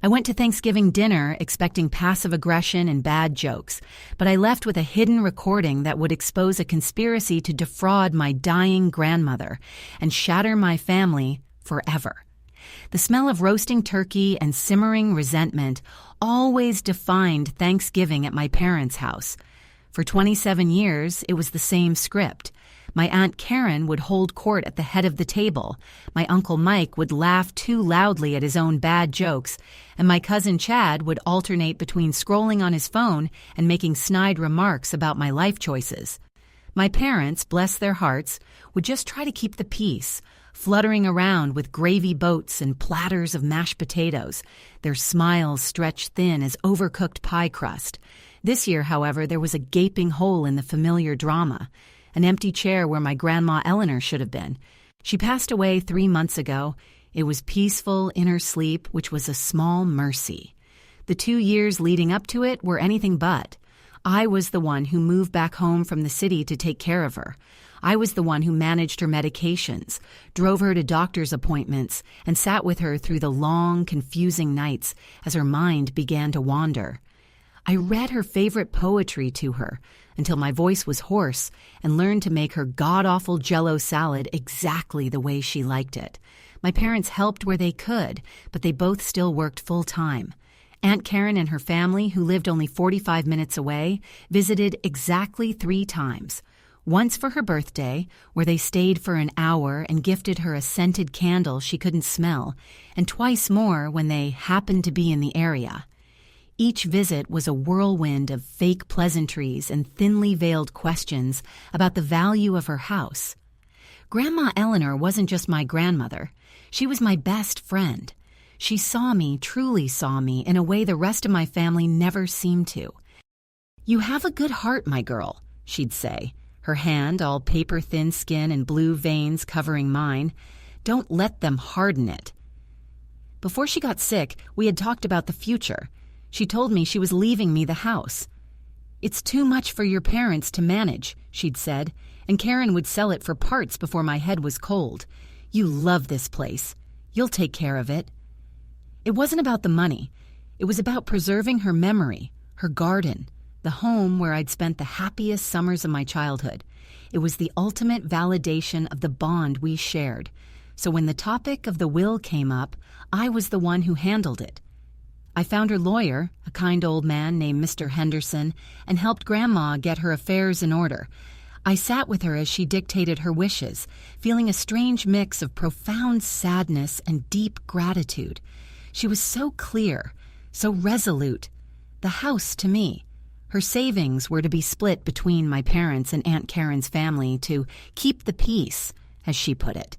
I went to Thanksgiving dinner expecting passive aggression and bad jokes, but I left with a hidden recording that would expose a conspiracy to defraud my dying grandmother and shatter my family forever. The smell of roasting turkey and simmering resentment always defined Thanksgiving at my parents' house. For 27 years, it was the same script. My Aunt Karen would hold court at the head of the table, my Uncle Mike would laugh too loudly at his own bad jokes, and my cousin Chad would alternate between scrolling on his phone and making snide remarks about my life choices. My parents, bless their hearts, would just try to keep the peace, fluttering around with gravy boats and platters of mashed potatoes, their smiles stretched thin as overcooked pie crust. This year, however, there was a gaping hole in the familiar drama. An empty chair where my Grandma Eleanor should have been. She passed away 3 months ago. It was peaceful in her sleep, which was a small mercy. The 2 years leading up to it were anything but. I was the one who moved back home from the city to take care of her. I was the one who managed her medications, drove her to doctor's appointments, and sat with her through the long, confusing nights as her mind began to wander. I read her favorite poetry to her until my voice was hoarse and learned to make her god-awful Jell-O salad exactly the way she liked it. My parents helped where they could, but they both still worked full-time. Aunt Karen and her family, who lived only 45 minutes away, visited exactly 3 times. Once for her birthday, where they stayed for an hour and gifted her a scented candle she couldn't smell, and twice more when they happened to be in the area. Each visit was a whirlwind of fake pleasantries and thinly veiled questions about the value of her house. Grandma Eleanor wasn't just my grandmother. She was my best friend. She saw me, truly saw me, in a way the rest of my family never seemed to. "You have a good heart, my girl," she'd say, her hand all paper-thin skin and blue veins covering mine. "Don't let them harden it." Before she got sick, we had talked about the future. She told me she was leaving me the house. "It's too much for your parents to manage," she'd said, and Karen would sell it for parts before my head was cold. "You love this place. You'll take care of it." It wasn't about the money. It was about preserving her memory, her garden, the home where I'd spent the happiest summers of my childhood. It was the ultimate validation of the bond we shared. So when the topic of the will came up, I was the one who handled it. I found her lawyer, a kind old man named Mr. Henderson, and helped Grandma get her affairs in order. I sat with her as she dictated her wishes, feeling a strange mix of profound sadness and deep gratitude. She was so clear, so resolute. The house, to me. Her savings were to be split between my parents and Aunt Karen's family to keep the peace, as she put it.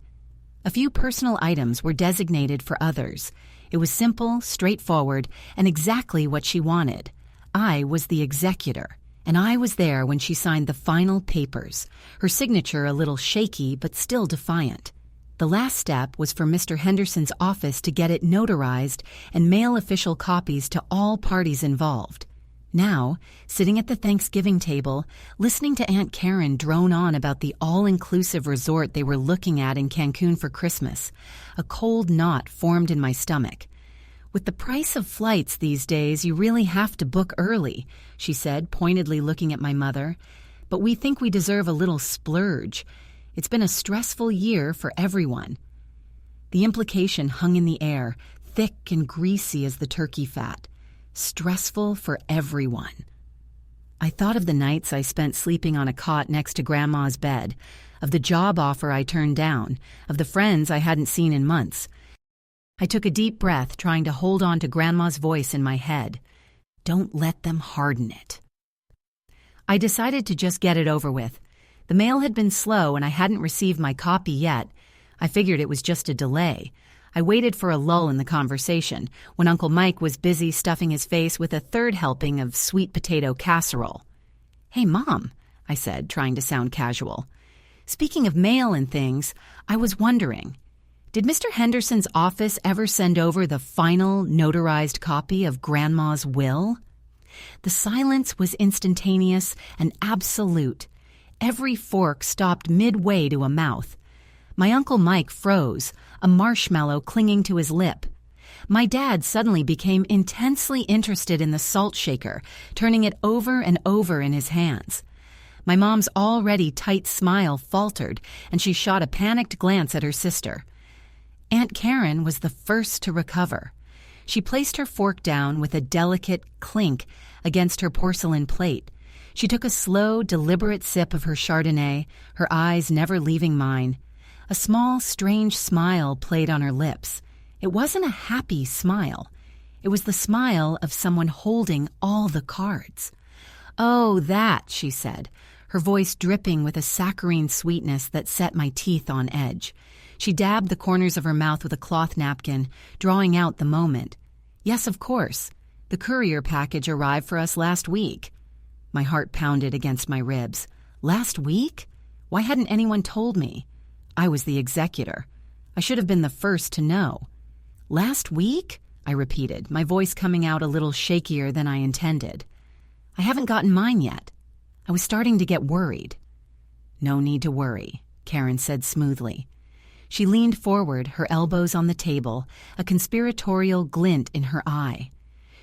A few personal items were designated for others. It was simple, straightforward, and exactly what she wanted. I was the executor, and I was there when she signed the final papers, her signature a little shaky but still defiant. The last step was for Mr. Henderson's office to get it notarized and mail official copies to all parties involved. Now, sitting at the Thanksgiving table, listening to Aunt Karen drone on about the all-inclusive resort they were looking at in Cancun for Christmas, a cold knot formed in my stomach. "With the price of flights these days, you really have to book early," she said, pointedly looking at my mother. "But we think we deserve a little splurge. It's been a stressful year for everyone." The implication hung in the air, thick and greasy as the turkey fat. Stressful for everyone. I thought of the nights I spent sleeping on a cot next to Grandma's bed, of the job offer I turned down, of the friends I hadn't seen in months. I took a deep breath, trying to hold on to Grandma's voice in my head. "Don't let them harden it." I decided to just get it over with. The mail had been slow and I hadn't received my copy yet. I figured it was just a delay. I waited for a lull in the conversation when Uncle Mike was busy stuffing his face with a third helping of sweet potato casserole. "Hey, Mom," I said, trying to sound casual. "Speaking of mail and things, I was wondering, did Mr. Henderson's office ever send over the final notarized copy of Grandma's will?" The silence was instantaneous and absolute. Every fork stopped midway to a mouth. My Uncle Mike froze, a marshmallow clinging to his lip. My dad suddenly became intensely interested in the salt shaker, turning it over and over in his hands. My mom's already tight smile faltered, and she shot a panicked glance at her sister. Aunt Karen was the first to recover. She placed her fork down with a delicate clink against her porcelain plate. She took a slow, deliberate sip of her Chardonnay, her eyes never leaving mine. A small, strange smile played on her lips. It wasn't a happy smile. It was the smile of someone holding all the cards. "Oh, that," she said, her voice dripping with a saccharine sweetness that set my teeth on edge. She dabbed the corners of her mouth with a cloth napkin, drawing out the moment. "Yes, of course. The courier package arrived for us last week." My heart pounded against my ribs. Last week? Why hadn't anyone told me? I was the executor. I should have been the first to know. "Last week?" I repeated, my voice coming out a little shakier than I intended. "I haven't gotten mine yet." I was starting to get worried. "No need to worry," Karen said smoothly. She leaned forward, her elbows on the table, a conspiratorial glint in her eye.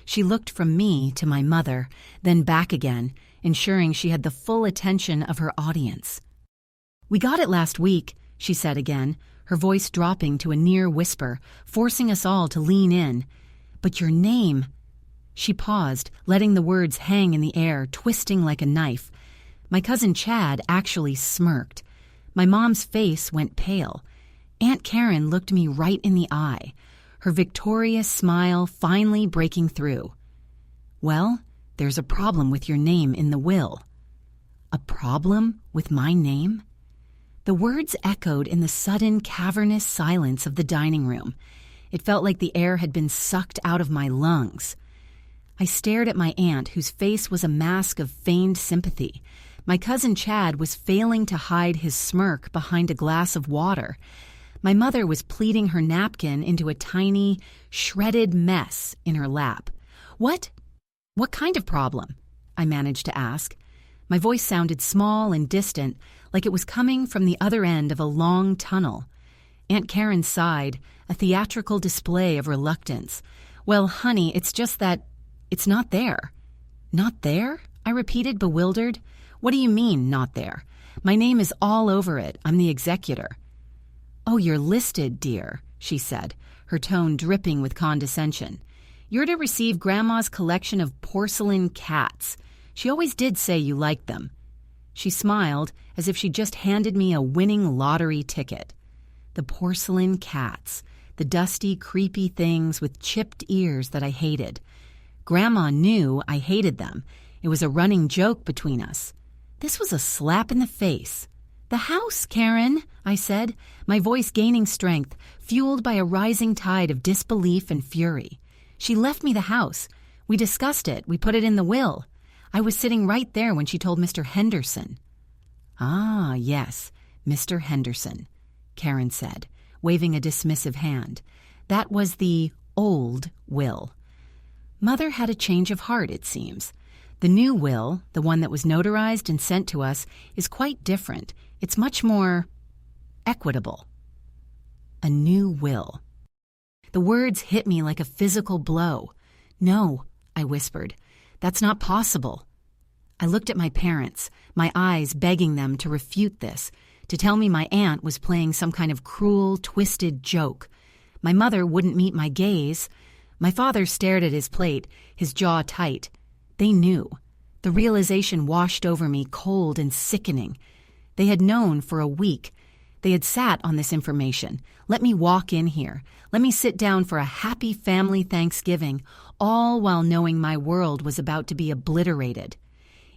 She looked from me to my mother, then back again, ensuring she had the full attention of her audience. "We got it last week," she said again, her voice dropping to a near whisper, forcing us all to lean in. "But your name—" She paused, letting the words hang in the air, twisting like a knife. My cousin Chad actually smirked. My mom's face went pale. Aunt Karen looked me right in the eye, her victorious smile finally breaking through. "Well, there's a problem with your name in the will." "A problem with my name?" The words echoed in the sudden cavernous silence of the dining room. It felt like the air had been sucked out of my lungs. I stared at my aunt, whose face was a mask of feigned sympathy. My cousin Chad was failing to hide his smirk behind a glass of water. My mother was pleating her napkin into a tiny, shredded mess in her lap. What kind of problem?" I managed to ask. My voice sounded small and distant, like it was coming from the other end of a long tunnel. Aunt Karen sighed, a theatrical display of reluctance. "Well, honey, it's just that it's not there." "Not there?" I repeated, bewildered. "What do you mean, not there? My name is all over it. I'm the executor." "Oh, you're listed, dear," she said, her tone dripping with condescension. "You're to receive Grandma's collection of porcelain cats. She always did say you liked them." She smiled as if she just handed me a winning lottery ticket. The porcelain cats, the dusty, creepy things with chipped ears that I hated. Grandma knew I hated them. It was a running joke between us. This was a slap in the face. "The house, Karen," I said, my voice gaining strength, fueled by a rising tide of disbelief and fury. "She left me the house. We discussed it. We put it in the will. I was sitting right there when she told Mr. Henderson." "Ah, yes, Mr. Henderson," Karen said, waving a dismissive hand. "That was the old will." Mother had a change of heart, it seems. The new will, the one that was notarized and sent to us, is quite different. It's much more equitable. A new will. The words hit me like a physical blow. "No," I whispered. "That's not possible." I looked at my parents, my eyes begging them to refute this, to tell me my aunt was playing some kind of cruel, twisted joke. My mother wouldn't meet my gaze. My father stared at his plate, his jaw tight. They knew. The realization washed over me cold and sickening. They had known for a week. They had sat on this information. Let me walk in here. Let me sit down for a happy family Thanksgiving, all while knowing my world was about to be obliterated.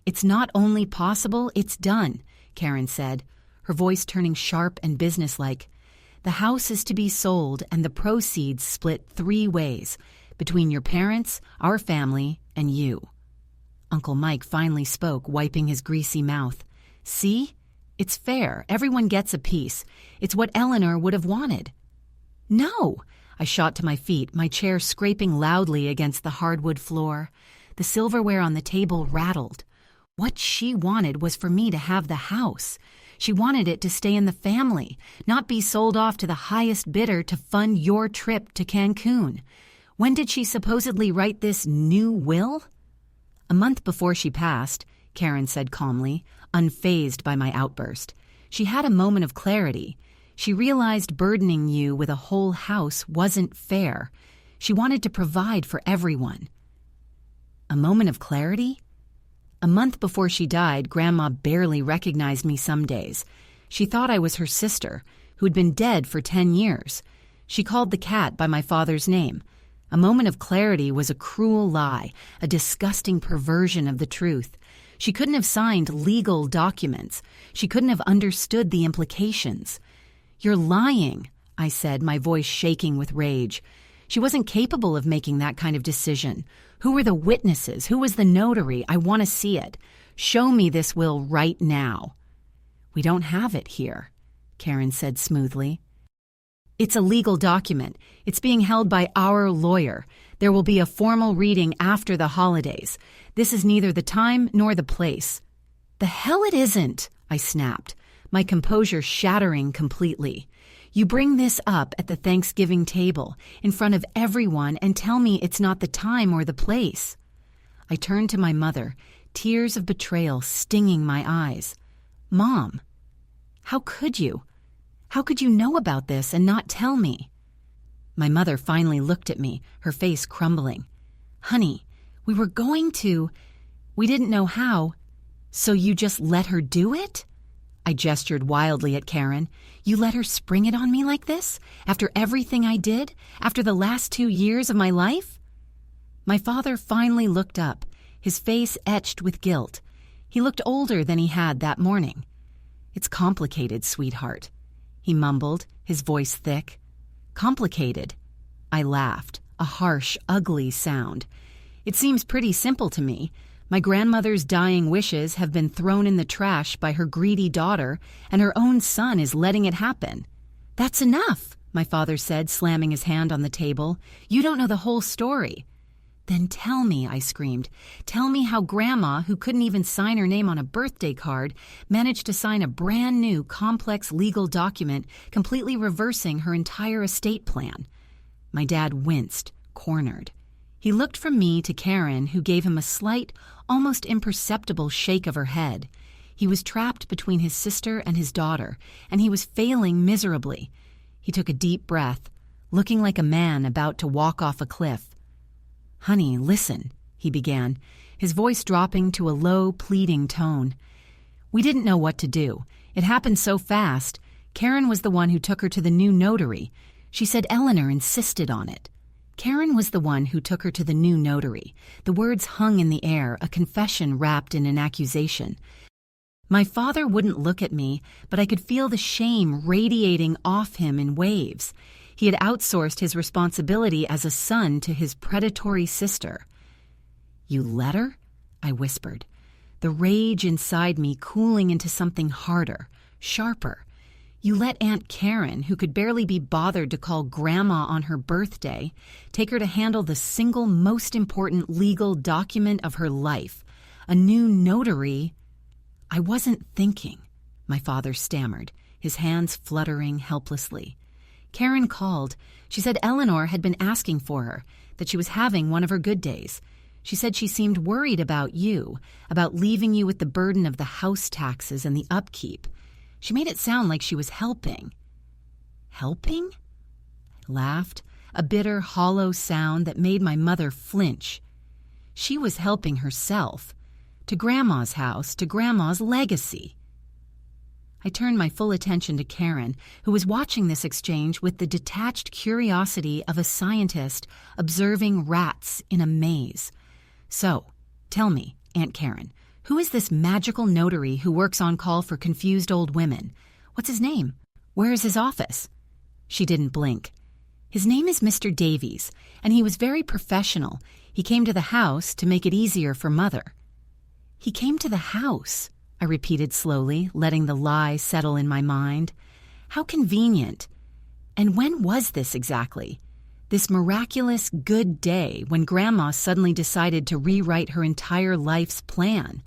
"It's not only possible, it's done," Karen said, her voice turning sharp and businesslike. "The house is to be sold and the proceeds split 3 ways, between your parents, our family, and you." Uncle Mike finally spoke, wiping his greasy mouth. "See? It's fair. Everyone gets a piece. It's what Eleanor would have wanted." "No!" I shot to my feet, my chair scraping loudly against the hardwood floor. The silverware on the table rattled. What she wanted was for me to have the house. She wanted it to stay in the family, not be sold off to the highest bidder to fund your trip to Cancun. When did she supposedly write this new will? A month before she passed, Karen said calmly, unfazed by my outburst. She had a moment of clarity. She realized burdening you with a whole house wasn't fair. She wanted to provide for everyone. A moment of clarity? A month before she died, Grandma barely recognized me some days. She thought I was her sister, who had been dead for 10 years. She called the cat by my father's name. A moment of clarity was a cruel lie, a disgusting perversion of the truth. She couldn't have signed legal documents. She couldn't have understood the implications. "You're lying," I said, my voice shaking with rage. She wasn't capable of making that kind of decision. Who were the witnesses? Who was the notary? I want to see it. Show me this will right now. "We don't have it here," Karen said smoothly. "It's a legal document. It's being held by our lawyer. There will be a formal reading after the holidays. This is neither the time nor the place." "The hell it isn't," I snapped, my composure shattering completely. "You bring this up at the Thanksgiving table, in front of everyone, and tell me it's not the time or the place." I turned to my mother, tears of betrayal stinging my eyes. "Mom, how could you? How could you know about this and not tell me?" My mother finally looked at me, her face crumbling. "Honey, we were going to. We didn't know how. So you just let her do it?" I gestured wildly at Karen. "You let her spring it on me like this? After everything I did? After the last 2 years of my life?" My father finally looked up, his face etched with guilt. He looked older than he had that morning. "It's complicated, sweetheart," he mumbled, his voice thick. "Complicated." I laughed, a harsh, ugly sound. "It seems pretty simple to me. My grandmother's dying wishes have been thrown in the trash by her greedy daughter, and her own son is letting it happen." "That's enough," my father said, slamming his hand on the table. "You don't know the whole story." "Then tell me," I screamed. "Tell me how Grandma, who couldn't even sign her name on a birthday card, managed to sign a brand new, complex legal document completely reversing her entire estate plan." My dad winced, cornered. He looked from me to Karen, who gave him a slight, almost imperceptible shake of her head. He was trapped between his sister and his daughter, and he was failing miserably. He took a deep breath, looking like a man about to walk off a cliff. "Honey, listen," he began, his voice dropping to a low, pleading tone. "We didn't know what to do. It happened so fast. Karen was the one who took her to the new notary. She said Eleanor insisted on it." Karen was the one who took her to the new notary. The words hung in the air, a confession wrapped in an accusation. My father wouldn't look at me, but I could feel the shame radiating off him in waves. He had outsourced his responsibility as a son to his predatory sister. "You let her?" I whispered, the rage inside me cooling into something harder, sharper. "You let Aunt Karen, who could barely be bothered to call Grandma on her birthday, take her to handle the single most important legal document of her life, a new notary—" "I wasn't thinking," my father stammered, his hands fluttering helplessly. "Karen called. She said Eleanor had been asking for her, that she was having one of her good days. She said she seemed worried about you, about leaving you with the burden of the house taxes and the upkeep. She made it sound like she was helping." "Helping?" I laughed, a bitter, hollow sound that made my mother flinch. "She was helping herself. To Grandma's house, to Grandma's legacy." I turned my full attention to Karen, who was watching this exchange with the detached curiosity of a scientist observing rats in a maze. "So, tell me, Aunt Karen, who is this magical notary who works on call for confused old women? What's his name? Where is his office?" She didn't blink. "His name is Mr. Davies, and he was very professional. He came to the house to make it easier for Mother." "He came to the house," I repeated slowly, letting the lie settle in my mind. "How convenient. And when was this exactly? This miraculous good day when Grandma suddenly decided to rewrite her entire life's plan?"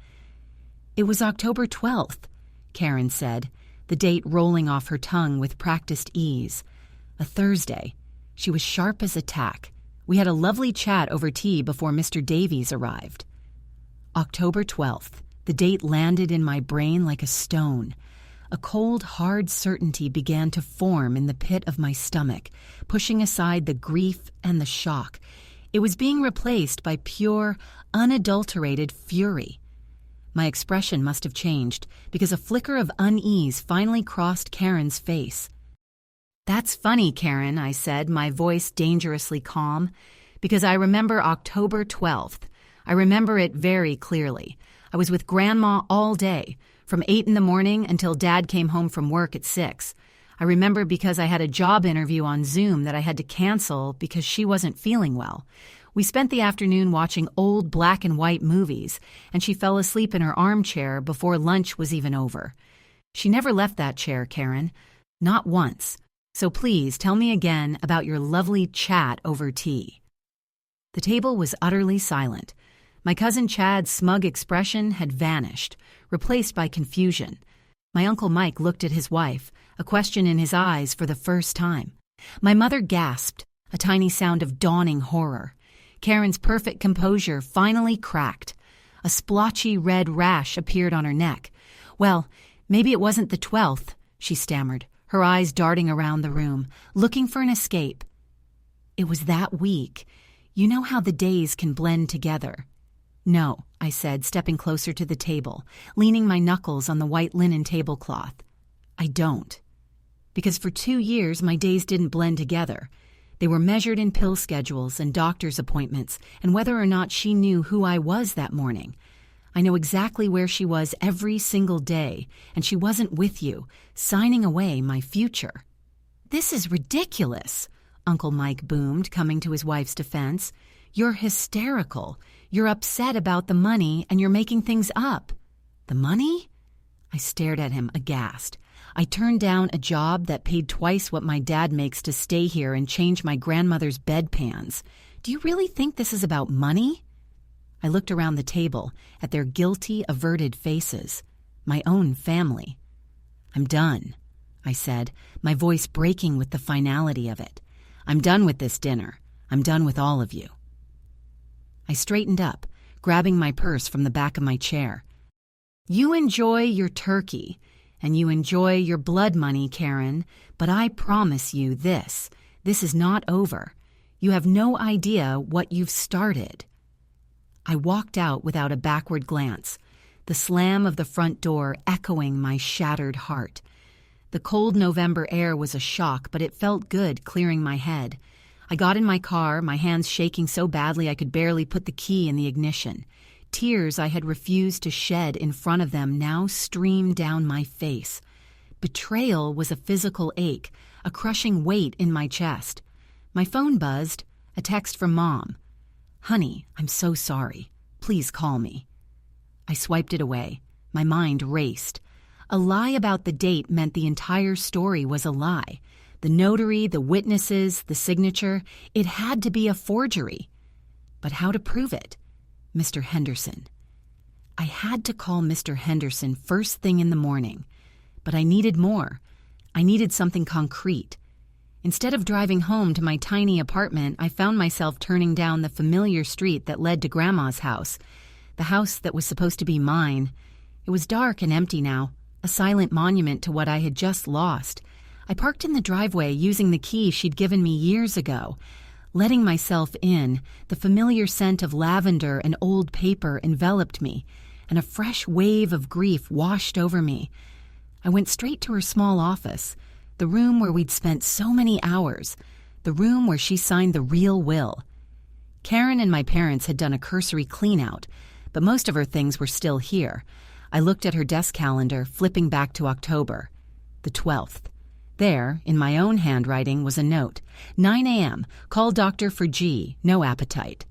"It was October 12th, Karen said, the date rolling off her tongue with practiced ease. "A Thursday. She was sharp as a tack. We had a lovely chat over tea before Mr. Davies arrived. October 12th. The date landed in my brain like a stone. A cold, hard certainty began to form in the pit of my stomach, pushing aside the grief and the shock. It was being replaced by pure, unadulterated fury. My expression must have changed because a flicker of unease finally crossed Karen's face. "That's funny, Karen," I said, my voice dangerously calm, "because I remember October 12th. I remember it very clearly. I was with Grandma all day, from 8 in the morning until Dad came home from work at 6. I remember because I had a job interview on Zoom that I had to cancel because she wasn't feeling well. We spent the afternoon watching old black and white movies, and she fell asleep in her armchair before lunch was even over. She never left that chair, Karen. Not once. So please tell me again about your lovely chat over tea." The table was utterly silent. My cousin Chad's smug expression had vanished, replaced by confusion. My Uncle Mike looked at his wife, a question in his eyes for the first time. My mother gasped, a tiny sound of dawning horror. Karen's perfect composure finally cracked. A splotchy red rash appeared on her neck. "Well, maybe it wasn't the 12th, she stammered, her eyes darting around the room, looking for an escape. "It was that week. You know how the days can blend together." "No," I said, stepping closer to the table, leaning my knuckles on the white linen tablecloth. "I don't. Because for 2 years my days didn't blend together. They were measured in pill schedules and doctor's appointments and whether or not she knew who I was that morning. I know exactly where she was every single day, and she wasn't with you, signing away my future." "This is ridiculous," Uncle Mike boomed, coming to his wife's defense. "You're hysterical. You're upset about the money, and you're making things up." "The money?" I stared at him, aghast. I turned down a job that paid twice what my dad makes to stay here and change my grandmother's bedpans. Do you really think this is about money? I looked around the table at their guilty, averted faces. My own family. "I'm done," I said, my voice breaking with the finality of it. "I'm done with this dinner. I'm done with all of you." I straightened up, grabbing my purse from the back of my chair. "You enjoy your turkey, and you enjoy your blood money, Karen, but I promise you this is not over. You have no idea what you've started." I walked out without a backward glance, the slam of the front door echoing my shattered heart. The cold November air was a shock, but it felt good clearing my head. I got in my car, my hands shaking so badly I could barely put the key in the ignition. Tears I had refused to shed in front of them now streamed down my face. Betrayal was a physical ache, a crushing weight in my chest. My phone buzzed, a text from Mom. "Honey, I'm so sorry. Please call me." I swiped it away. My mind raced. A lie about the date meant the entire story was a lie. The notary, the witnesses, the signature, it had to be a forgery. But how to prove it? Mr. Henderson. I had to call Mr. Henderson first thing in the morning. But I needed more. I needed something concrete. Instead of driving home to my tiny apartment, I found myself turning down the familiar street that led to Grandma's house, the house that was supposed to be mine. It was dark and empty now, a silent monument to what I had just lost. I parked in the driveway using the key she'd given me years ago. Letting myself in, the familiar scent of lavender and old paper enveloped me, and a fresh wave of grief washed over me. I went straight to her small office, the room where we'd spent so many hours, the room where she signed the real will. Karen and my parents had done a cursory clean-out, but most of her things were still here. I looked at her desk calendar, flipping back to October, the 12th. There, in my own handwriting, was a note. 9 a.m. Call doctor for G. No appetite.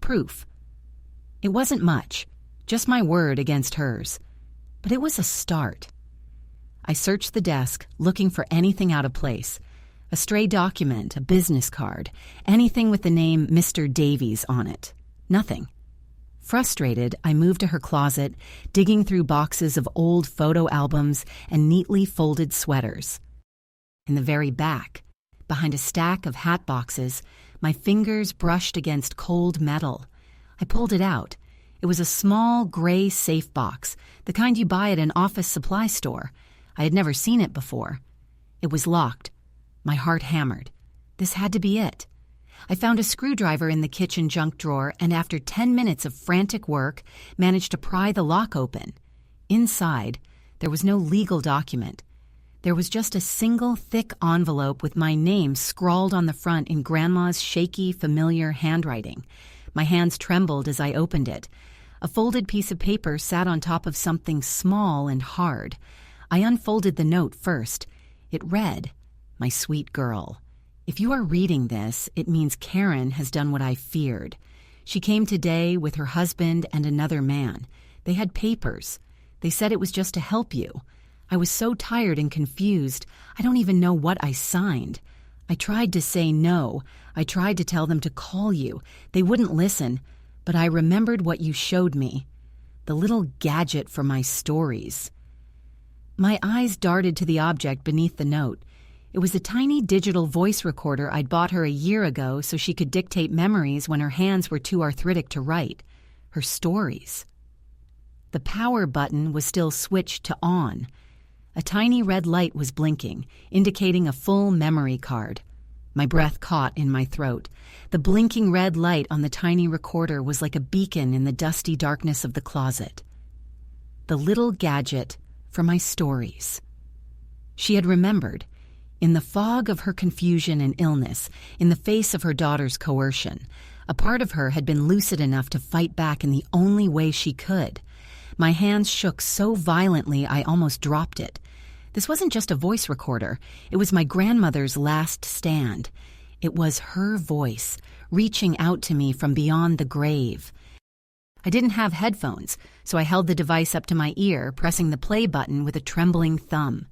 Proof. It wasn't much, just my word against hers. But it was a start. I searched the desk, looking for anything out of place. A stray document, a business card, anything with the name Mr. Davies on it. Nothing. Frustrated, I moved to her closet, digging through boxes of old photo albums and neatly folded sweaters. In the very back, behind a stack of hat boxes, My fingers brushed against cold metal. I pulled it out. It was a small gray safe box, the kind you buy at an office supply store. I had never seen it before. It was locked. My heart hammered. This had to be it. I found a screwdriver in the kitchen junk drawer and after 10 minutes of frantic work, managed to pry the lock open. Inside, there was no legal document. There was just a single thick envelope with my name scrawled on the front in Grandma's shaky, familiar handwriting. My hands trembled as I opened it. A folded piece of paper sat on top of something small and hard. I unfolded the note first. It read, "My sweet girl, if you are reading this, it means Karen has done what I feared. She came today with her husband and another man. They had papers. They said it was just to help you. I was so tired and confused, I don't even know what I signed. I tried to say no. I tried to tell them to call you. They wouldn't listen, but I remembered what you showed me. The little gadget for my stories." My eyes darted to the object beneath the note. It was a tiny digital voice recorder I'd bought her a year ago so she could dictate memories when her hands were too arthritic to write. Her stories. The power button was still switched to on. A tiny red light was blinking, indicating a full memory card. My breath caught in my throat. The blinking red light on the tiny recorder was like a beacon in the dusty darkness of the closet. The little gadget for my stories. She had remembered. In the fog of her confusion and illness, in the face of her daughter's coercion, a part of her had been lucid enough to fight back in the only way she could. My hands shook so violently I almost dropped it. This wasn't just a voice recorder. It was my grandmother's last stand. It was her voice, reaching out to me from beyond the grave. I didn't have headphones, so I held the device up to my ear, pressing the play button with a trembling thumb.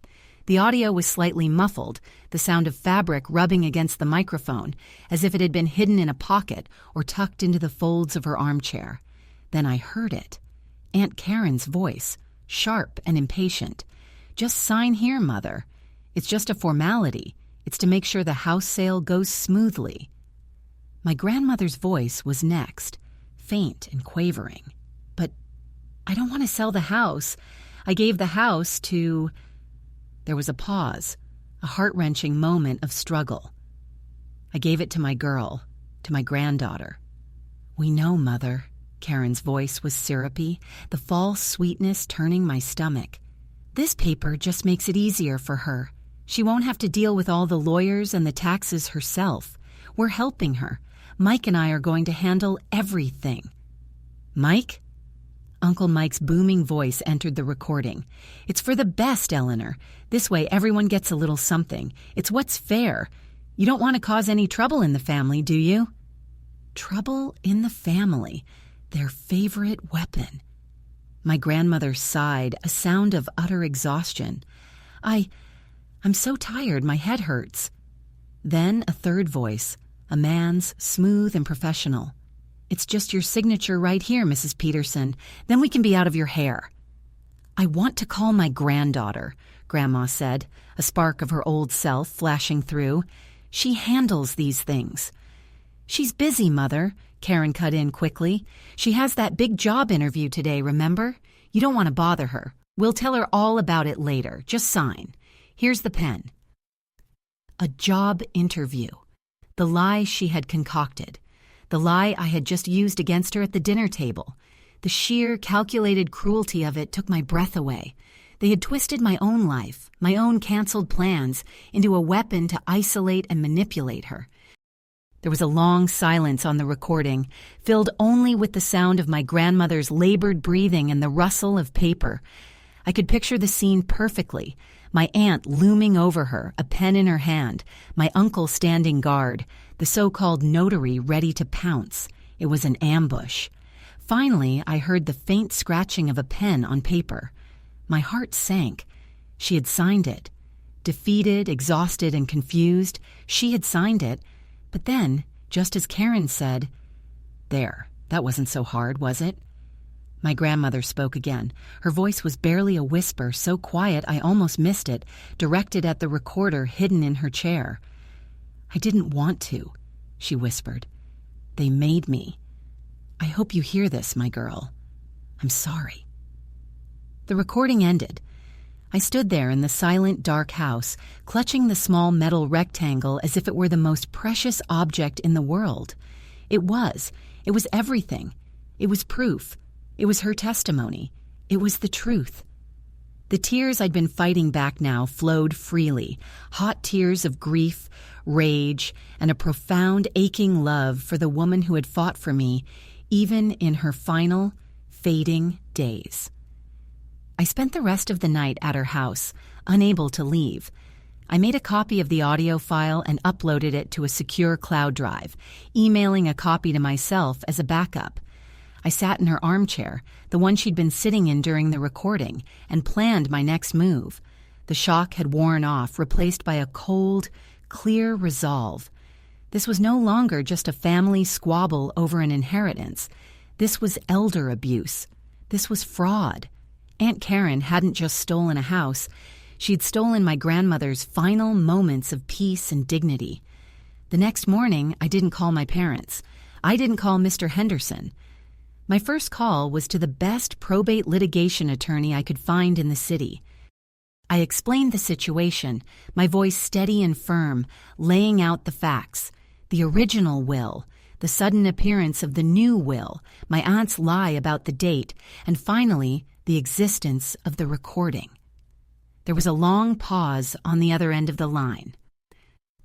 The audio was slightly muffled, the sound of fabric rubbing against the microphone, as if it had been hidden in a pocket or tucked into the folds of her armchair. Then I heard it. Aunt Karen's voice, sharp and impatient. "Just sign here, Mother. It's just a formality. It's to make sure the house sale goes smoothly." My grandmother's voice was next, faint and quavering. "But I don't want to sell the house. I gave the house to—" There was a pause, a heart-wrenching moment of struggle. "I gave it to my girl, to my granddaughter." "We know, Mother." Karen's voice was syrupy, the false sweetness turning my stomach. "This paper just makes it easier for her. She won't have to deal with all the lawyers and the taxes herself. We're helping her. Mike and I are going to handle everything." "Mike?" Uncle Mike's booming voice entered the recording. "It's for the best, Eleanor. This way everyone gets a little something. It's what's fair. You don't want to cause any trouble in the family, do you?" Trouble in the family. Their favorite weapon. My grandmother sighed, a sound of utter exhaustion. I'm so tired, my head hurts." Then a third voice, a man's, smooth and professional. "It's just your signature right here, Mrs. Peterson. Then we can be out of your hair." "I want to call my granddaughter," Grandma said, a spark of her old self flashing through. "She handles these things." "She's busy, Mother," Karen cut in quickly. "She has that big job interview today, remember? You don't want to bother her. We'll tell her all about it later. Just sign. Here's the pen." A job interview. The lie she had concocted. The lie I had just used against her at the dinner table. The sheer, calculated cruelty of it took my breath away. They had twisted my own life, my own canceled plans, into a weapon to isolate and manipulate her. There was a long silence on the recording, filled only with the sound of my grandmother's labored breathing and the rustle of paper. I could picture the scene perfectly. My aunt looming over her, a pen in her hand, my uncle standing guard, the so-called notary ready to pounce. It was an ambush. Finally, I heard the faint scratching of a pen on paper. My heart sank. She had signed it. Defeated, exhausted, and confused, she had signed it. But then, just as Karen said, "There, that wasn't so hard, was it?" My grandmother spoke again. Her voice was barely a whisper, so quiet I almost missed it, directed at the recorder hidden in her chair. "I didn't want to. she whispered. "They made me. I hope you hear this, my girl. I'm sorry." The recording ended. I stood there in the silent, dark house, clutching the small metal rectangle as if it were the most precious object in the world. It was. It was everything. It was proof. It was her testimony. It was the truth. The tears I'd been fighting back now flowed freely, hot tears of grief, rage, and a profound, aching love for the woman who had fought for me, even in her final, fading days. I spent the rest of the night at her house, unable to leave. I made a copy of the audio file and uploaded it to a secure cloud drive, emailing a copy to myself as a backup. I sat in her armchair, the one she'd been sitting in during the recording, and planned my next move. The shock had worn off, replaced by a cold, clear resolve. This was no longer just a family squabble over an inheritance. This was elder abuse. This was fraud. Aunt Karen hadn't just stolen a house. She'd stolen my grandmother's final moments of peace and dignity. The next morning, I didn't call my parents. I didn't call Mr. Henderson. My first call was to the best probate litigation attorney I could find in the city. I explained the situation, my voice steady and firm, laying out the facts. The original will, the sudden appearance of the new will, my aunt's lie about the date, and finally, the existence of the recording. There was a long pause on the other end of the line.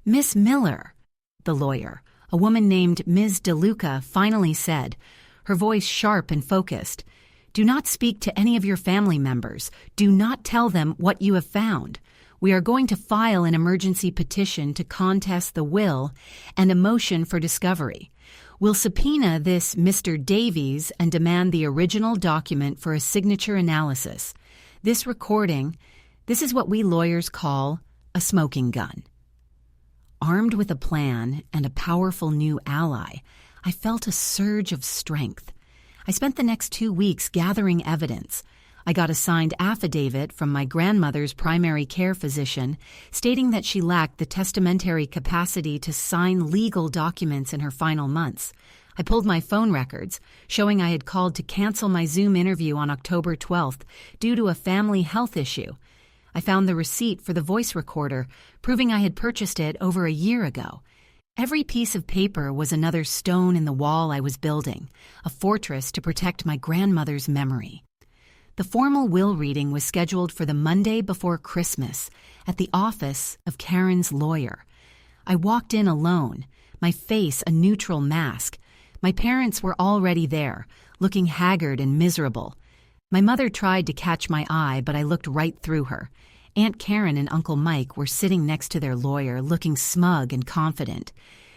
"Miss Miller," the lawyer, a woman named Ms. DeLuca, finally said, her voice sharp and focused, "Do not speak to any of your family members. Do not tell them what you have found. We are going to file an emergency petition to contest the will and a motion for discovery. We'll subpoena this Mr. Davies and demand the original document for a signature analysis. This recording, this is what we lawyers call a smoking gun." Armed with a plan and a powerful new ally, I felt a surge of strength. I spent the next 2 weeks gathering evidence. I got a signed affidavit from my grandmother's primary care physician stating that she lacked the testamentary capacity to sign legal documents in her final months. I pulled my phone records, showing I had called to cancel my Zoom interview on October 12th due to a family health issue. I found the receipt for the voice recorder, proving I had purchased it over a year ago. Every piece of paper was another stone in the wall I was building, a fortress to protect my grandmother's memory. The formal will reading was scheduled for the Monday before Christmas at the office of Karen's lawyer. I walked in alone, my face a neutral mask. My parents were already there, looking haggard and miserable. My mother tried to catch my eye, but I looked right through her. Aunt Karen and Uncle Mike were sitting next to their lawyer, looking smug and confident.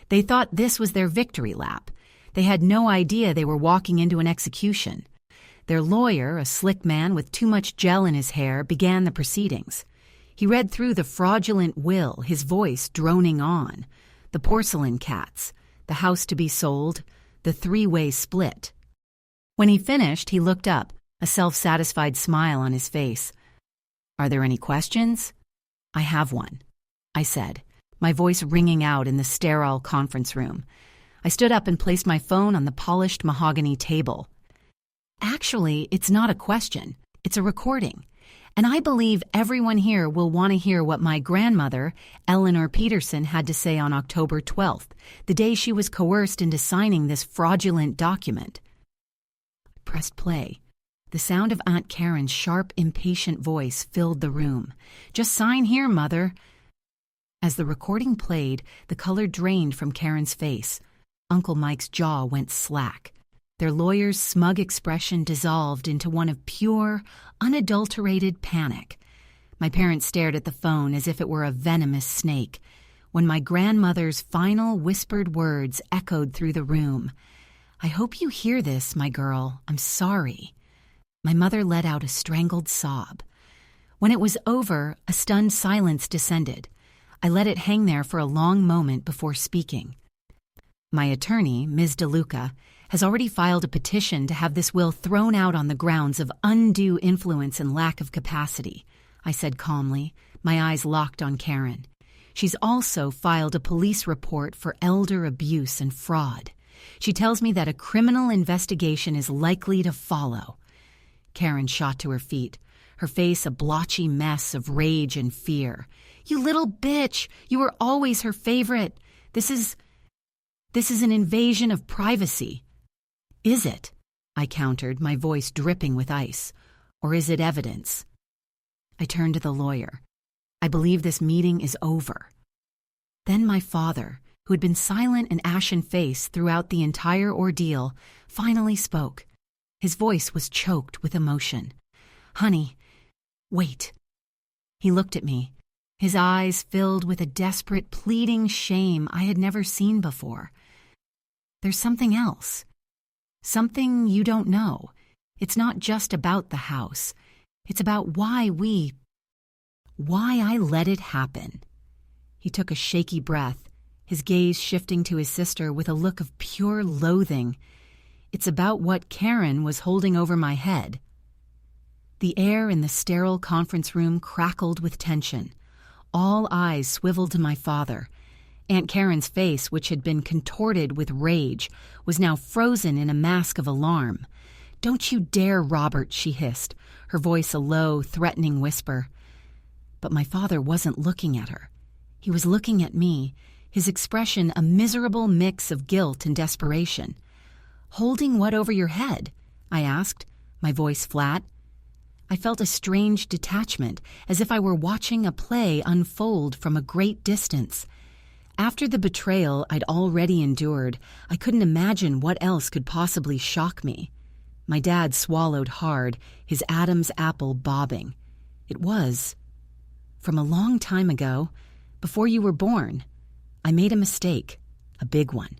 They thought this was their victory lap. They had no idea they were walking into an execution. Their lawyer, a slick man with too much gel in his hair, began the proceedings. He read through the fraudulent will, his voice droning on. The porcelain cats, the house to be sold, the three-way split. When he finished, he looked up, a self-satisfied smile on his face. "Are there any questions?" "I have one," I said, my voice ringing out in the sterile conference room. I stood up and placed my phone on the polished mahogany table. "Actually, it's not a question. It's a recording. And I believe everyone here will want to hear what my grandmother, Eleanor Peterson, had to say on October 12th, the day she was coerced into signing this fraudulent document." I pressed play. The sound of Aunt Karen's sharp, impatient voice filled the room. "Just sign here, Mother." As the recording played, the color drained from Karen's face. Uncle Mike's jaw went slack. Their lawyer's smug expression dissolved into one of pure, unadulterated panic. My parents stared at the phone as if it were a venomous snake. When my grandmother's final whispered words echoed through the room, "I hope you hear this, my girl. I'm sorry." My mother let out a strangled sob. When it was over, a stunned silence descended. I let it hang there for a long moment before speaking. "My attorney, Ms. DeLuca, has already filed a petition to have this will thrown out on the grounds of undue influence and lack of capacity," I said calmly, my eyes locked on Karen. She's also filed a police report for elder abuse and fraud. She tells me that a criminal investigation is likely to follow. Karen shot to her feet, her face a blotchy mess of rage and fear. "You little bitch! You were always her favorite. This is an invasion of privacy." "Is it?" I countered, my voice dripping with ice. "Or is it evidence?" I turned to the lawyer. "I believe this meeting is over." Then my father, who had been silent and ashen-faced throughout the entire ordeal, finally spoke. His voice was choked with emotion. "Honey, wait." He looked at me, his eyes filled with a desperate, pleading shame I had never seen before. "There's something else. Something you don't know. It's not just about the house. It's about why I let it happen." He took a shaky breath, his gaze shifting to his sister with a look of pure loathing. "It's about what Karen was holding over my head." The air in the sterile conference room crackled with tension. All eyes swiveled to my father. Aunt Karen's face, which had been contorted with rage, was now frozen in a mask of alarm. "Don't you dare, Robert," she hissed, her voice a low, threatening whisper. But my father wasn't looking at her. He was looking at me, his expression a miserable mix of guilt and desperation. "Holding what over your head?" I asked, my voice flat. I felt a strange detachment, as if I were watching a play unfold from a great distance. After the betrayal I'd already endured, I couldn't imagine what else could possibly shock me. My dad swallowed hard, his Adam's apple bobbing. "It was. From a long time ago, before you were born, I made a mistake, a big one."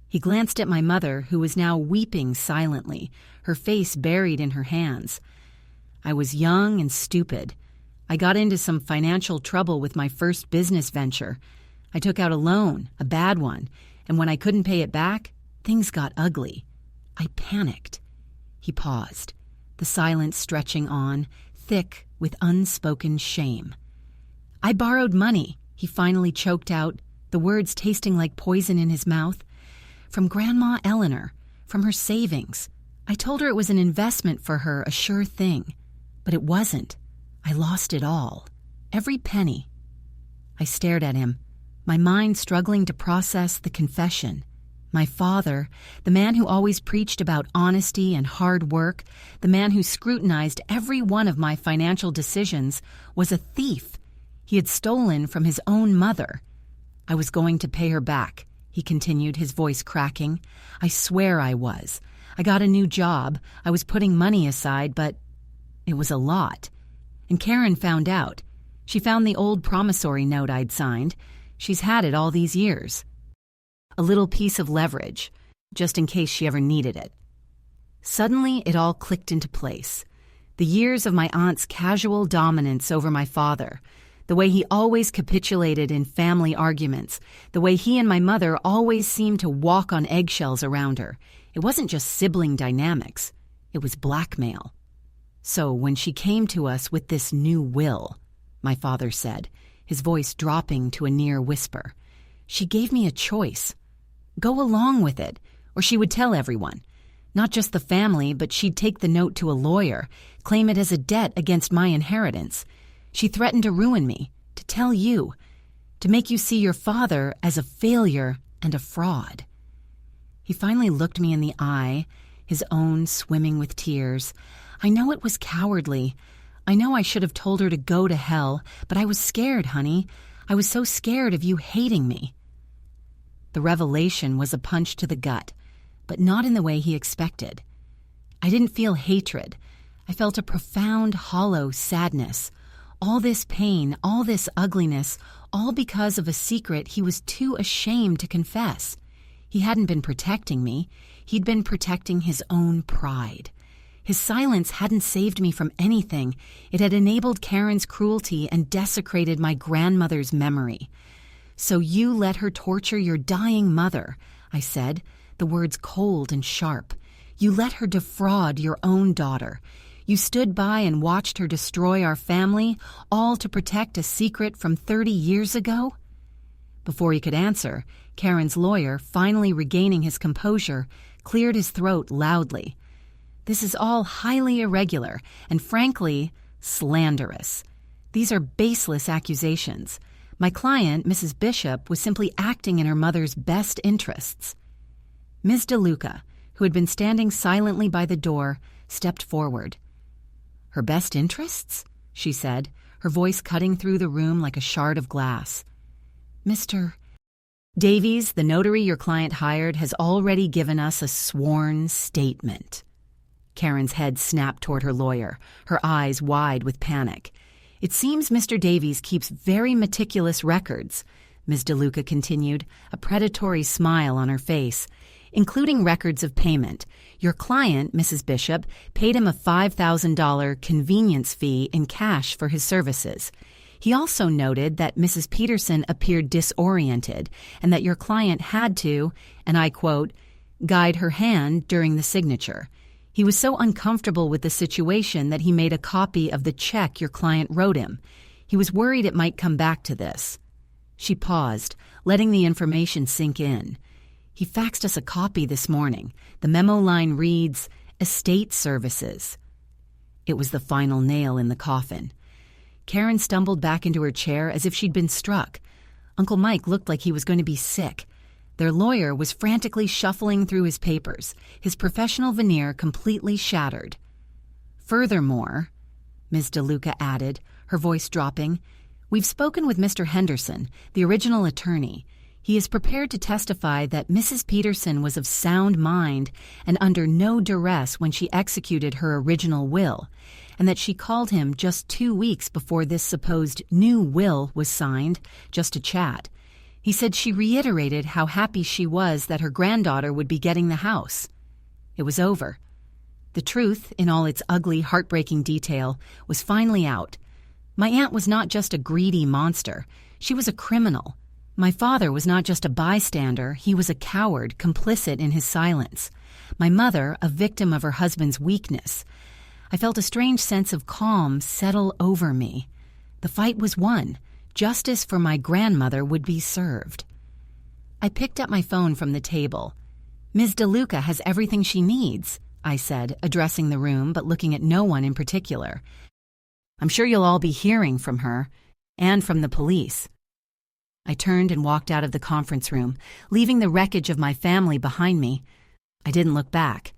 He glanced at my mother, who was now weeping silently, her face buried in her hands. "I was young and stupid. I got into some financial trouble with my first business venture. I took out a loan, a bad one, and when I couldn't pay it back, things got ugly. I panicked." He paused, the silence stretching on, thick with unspoken shame. "I borrowed money," he finally choked out, the words tasting like poison in his mouth. "From Grandma Eleanor, from her savings. I told her it was an investment for her, a sure thing. But it wasn't. I lost it all. Every penny." I stared at him, my mind struggling to process the confession. My father, the man who always preached about honesty and hard work, the man who scrutinized every one of my financial decisions, was a thief. He had stolen from his own mother. "I was going to pay her back," he continued, his voice cracking. "I swear I was. I got a new job. I was putting money aside, but it was a lot. And Karen found out. She found the old promissory note I'd signed. She's had it all these years. A little piece of leverage, just in case she ever needed it." Suddenly, it all clicked into place. The years of my aunt's casual dominance over my father, the way he always capitulated in family arguments, the way he and my mother always seemed to walk on eggshells around her. It wasn't just sibling dynamics. It was blackmail. "So when she came to us with this new will," my father said, his voice dropping to a near whisper, "she gave me a choice. Go along with it, or she would tell everyone. Not just the family, but she'd take the note to a lawyer, claim it as a debt against my inheritance. She threatened to ruin me, to tell you, to make you see your father as a failure and a fraud." He finally looked me in the eye, his own swimming with tears. "I know it was cowardly. I know I should have told her to go to hell, but I was scared, honey. I was so scared of you hating me." The revelation was a punch to the gut, but not in the way he expected. I didn't feel hatred. I felt a profound, hollow sadness. All this pain, all this ugliness, all because of a secret he was too ashamed to confess. He hadn't been protecting me. He'd been protecting his own pride. His silence hadn't saved me from anything. It had enabled Karen's cruelty and desecrated my grandmother's memory. "So you let her torture your dying mother," I said, the words cold and sharp. "You let her defraud your own daughter. You stood by and watched her destroy our family, all to protect a secret from 30 years ago?" Before he could answer, Karen's lawyer, finally regaining his composure, cleared his throat loudly. "This is all highly irregular and, frankly, slanderous. These are baseless accusations. My client, Mrs. Bishop, was simply acting in her mother's best interests." Ms. DeLuca, who had been standing silently by the door, stepped forward. "Her best interests?" she said, her voice cutting through the room like a shard of glass. "Mr. Davies, the notary your client hired, has already given us a sworn statement." Karen's head snapped toward her lawyer, her eyes wide with panic. "It seems Mr. Davies keeps very meticulous records," Ms. DeLuca continued, a predatory smile on her face, "including records of payment. Your client, Mrs. Bishop, paid him a $5,000 convenience fee in cash for his services. He also noted that Mrs. Peterson appeared disoriented and that your client had to, and I quote, guide her hand during the signature. He was so uncomfortable with the situation that he made a copy of the check your client wrote him. He was worried it might come back to this." She paused, letting the information sink in. "He faxed us a copy this morning. The memo line reads, 'Estate Services.'" It was the final nail in the coffin. Karen stumbled back into her chair as if she'd been struck. Uncle Mike looked like he was going to be sick. Their lawyer was frantically shuffling through his papers, his professional veneer completely shattered. "Furthermore," Ms. DeLuca added, her voice dropping, "we've spoken with Mr. Henderson, the original attorney. He is prepared to testify that Mrs. Peterson was of sound mind and under no duress when she executed her original will, and that she called him just 2 weeks before this supposed new will was signed, just to chat. He said she reiterated how happy she was that her granddaughter would be getting the house. It was over. The truth, in all its ugly, heartbreaking detail, was finally out. My aunt was not just a greedy monster. She was a criminal. My father was not just a bystander. He was a coward, complicit in his silence. My mother, a victim of her husband's weakness. I felt a strange sense of calm settle over me. The fight was won. Justice for my grandmother would be served. I picked up my phone from the table. "Ms. DeLuca has everything she needs," I said, addressing the room but looking at no one in particular. "I'm sure you'll all be hearing from her, and from the police." I turned and walked out of the conference room, leaving the wreckage of my family behind me. I didn't look back.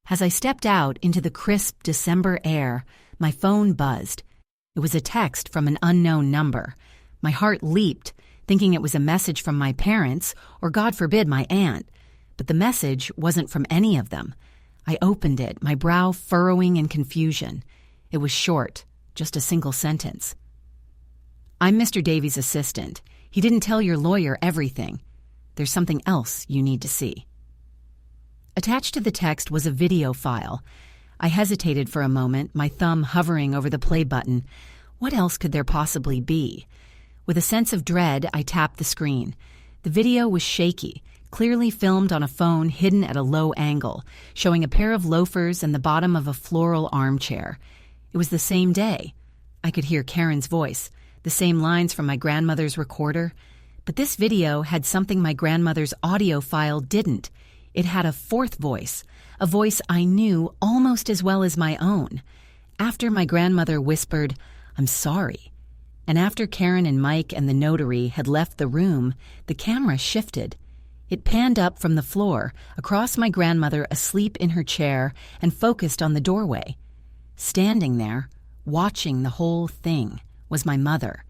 As I stepped out into the crisp December air, my phone buzzed. It was a text from an unknown number. My heart leaped, thinking it was a message from my parents, or God forbid, my aunt. But the message wasn't from any of them. I opened it, my brow furrowing in confusion. It was short, just a single sentence. "I'm Mr. Davies' assistant. He didn't tell your lawyer everything. There's something else you need to see." Attached to the text was a video file. I hesitated for a moment, my thumb hovering over the play button. What else could there possibly be? With a sense of dread, I tapped the screen. The video was shaky, clearly filmed on a phone hidden at a low angle, showing a pair of loafers and the bottom of a floral armchair. It was the same day. I could hear Karen's voice, the same lines from my grandmother's recorder. But this video had something my grandmother's audio file didn't. It had a fourth voice, a voice I knew almost as well as my own. After my grandmother whispered, "I'm sorry," and after Karen and Mike and the notary had left the room, the camera shifted. It panned up from the floor, across my grandmother asleep in her chair, and focused on the doorway. Standing there, watching the whole thing, was my mother.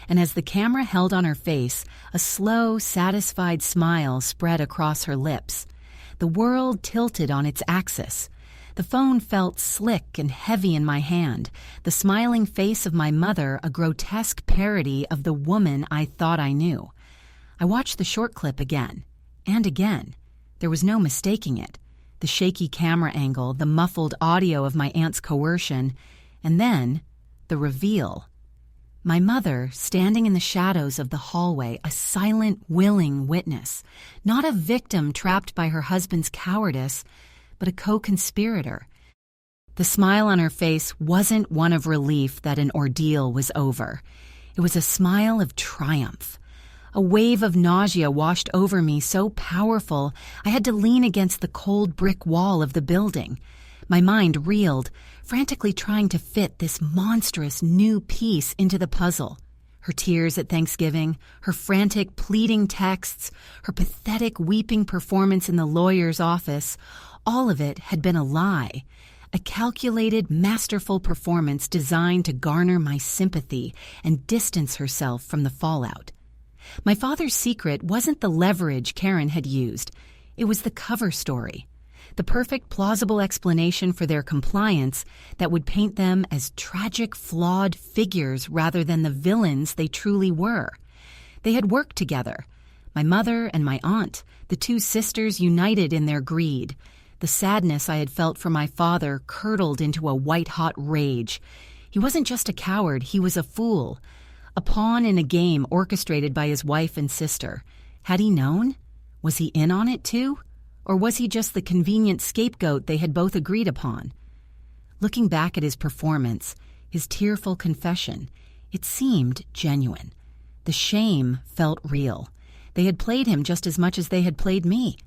And as the camera held on her face, a slow, satisfied smile spread across her lips. The world tilted on its axis. The phone felt slick and heavy in my hand, the smiling face of my mother a grotesque parody of the woman I thought I knew. I watched the short clip again, and again. There was no mistaking it. The shaky camera angle, the muffled audio of my aunt's coercion, and then the reveal. My mother, standing in the shadows of the hallway, a silent, willing witness, not a victim trapped by her husband's cowardice, but a co-conspirator. The smile on her face wasn't one of relief that an ordeal was over. It was a smile of triumph, A wave of nausea washed over me, so powerful I had to lean against the cold brick wall of the building. My mind reeled, frantically trying to fit this monstrous new piece into the puzzle. Her tears at Thanksgiving, her frantic pleading texts, her pathetic weeping performance in the lawyer's office, all of it had been a lie. A calculated, masterful performance designed to garner my sympathy and distance herself from the fallout. My father's secret wasn't the leverage Karen had used. It was the cover story. The perfect, plausible explanation for their compliance that would paint them as tragic, flawed figures rather than the villains they truly were. They had worked together. My mother and my aunt, the two sisters united in their greed. The sadness I had felt for my father curdled into a white-hot rage. He wasn't just a coward, he was a fool. A pawn in a game orchestrated by his wife and sister. Had he known? Was he in on it too? Or was he just the convenient scapegoat they had both agreed upon? Looking back at his performance, his tearful confession, it seemed genuine. The shame felt real. They had played him just as much as they had played me.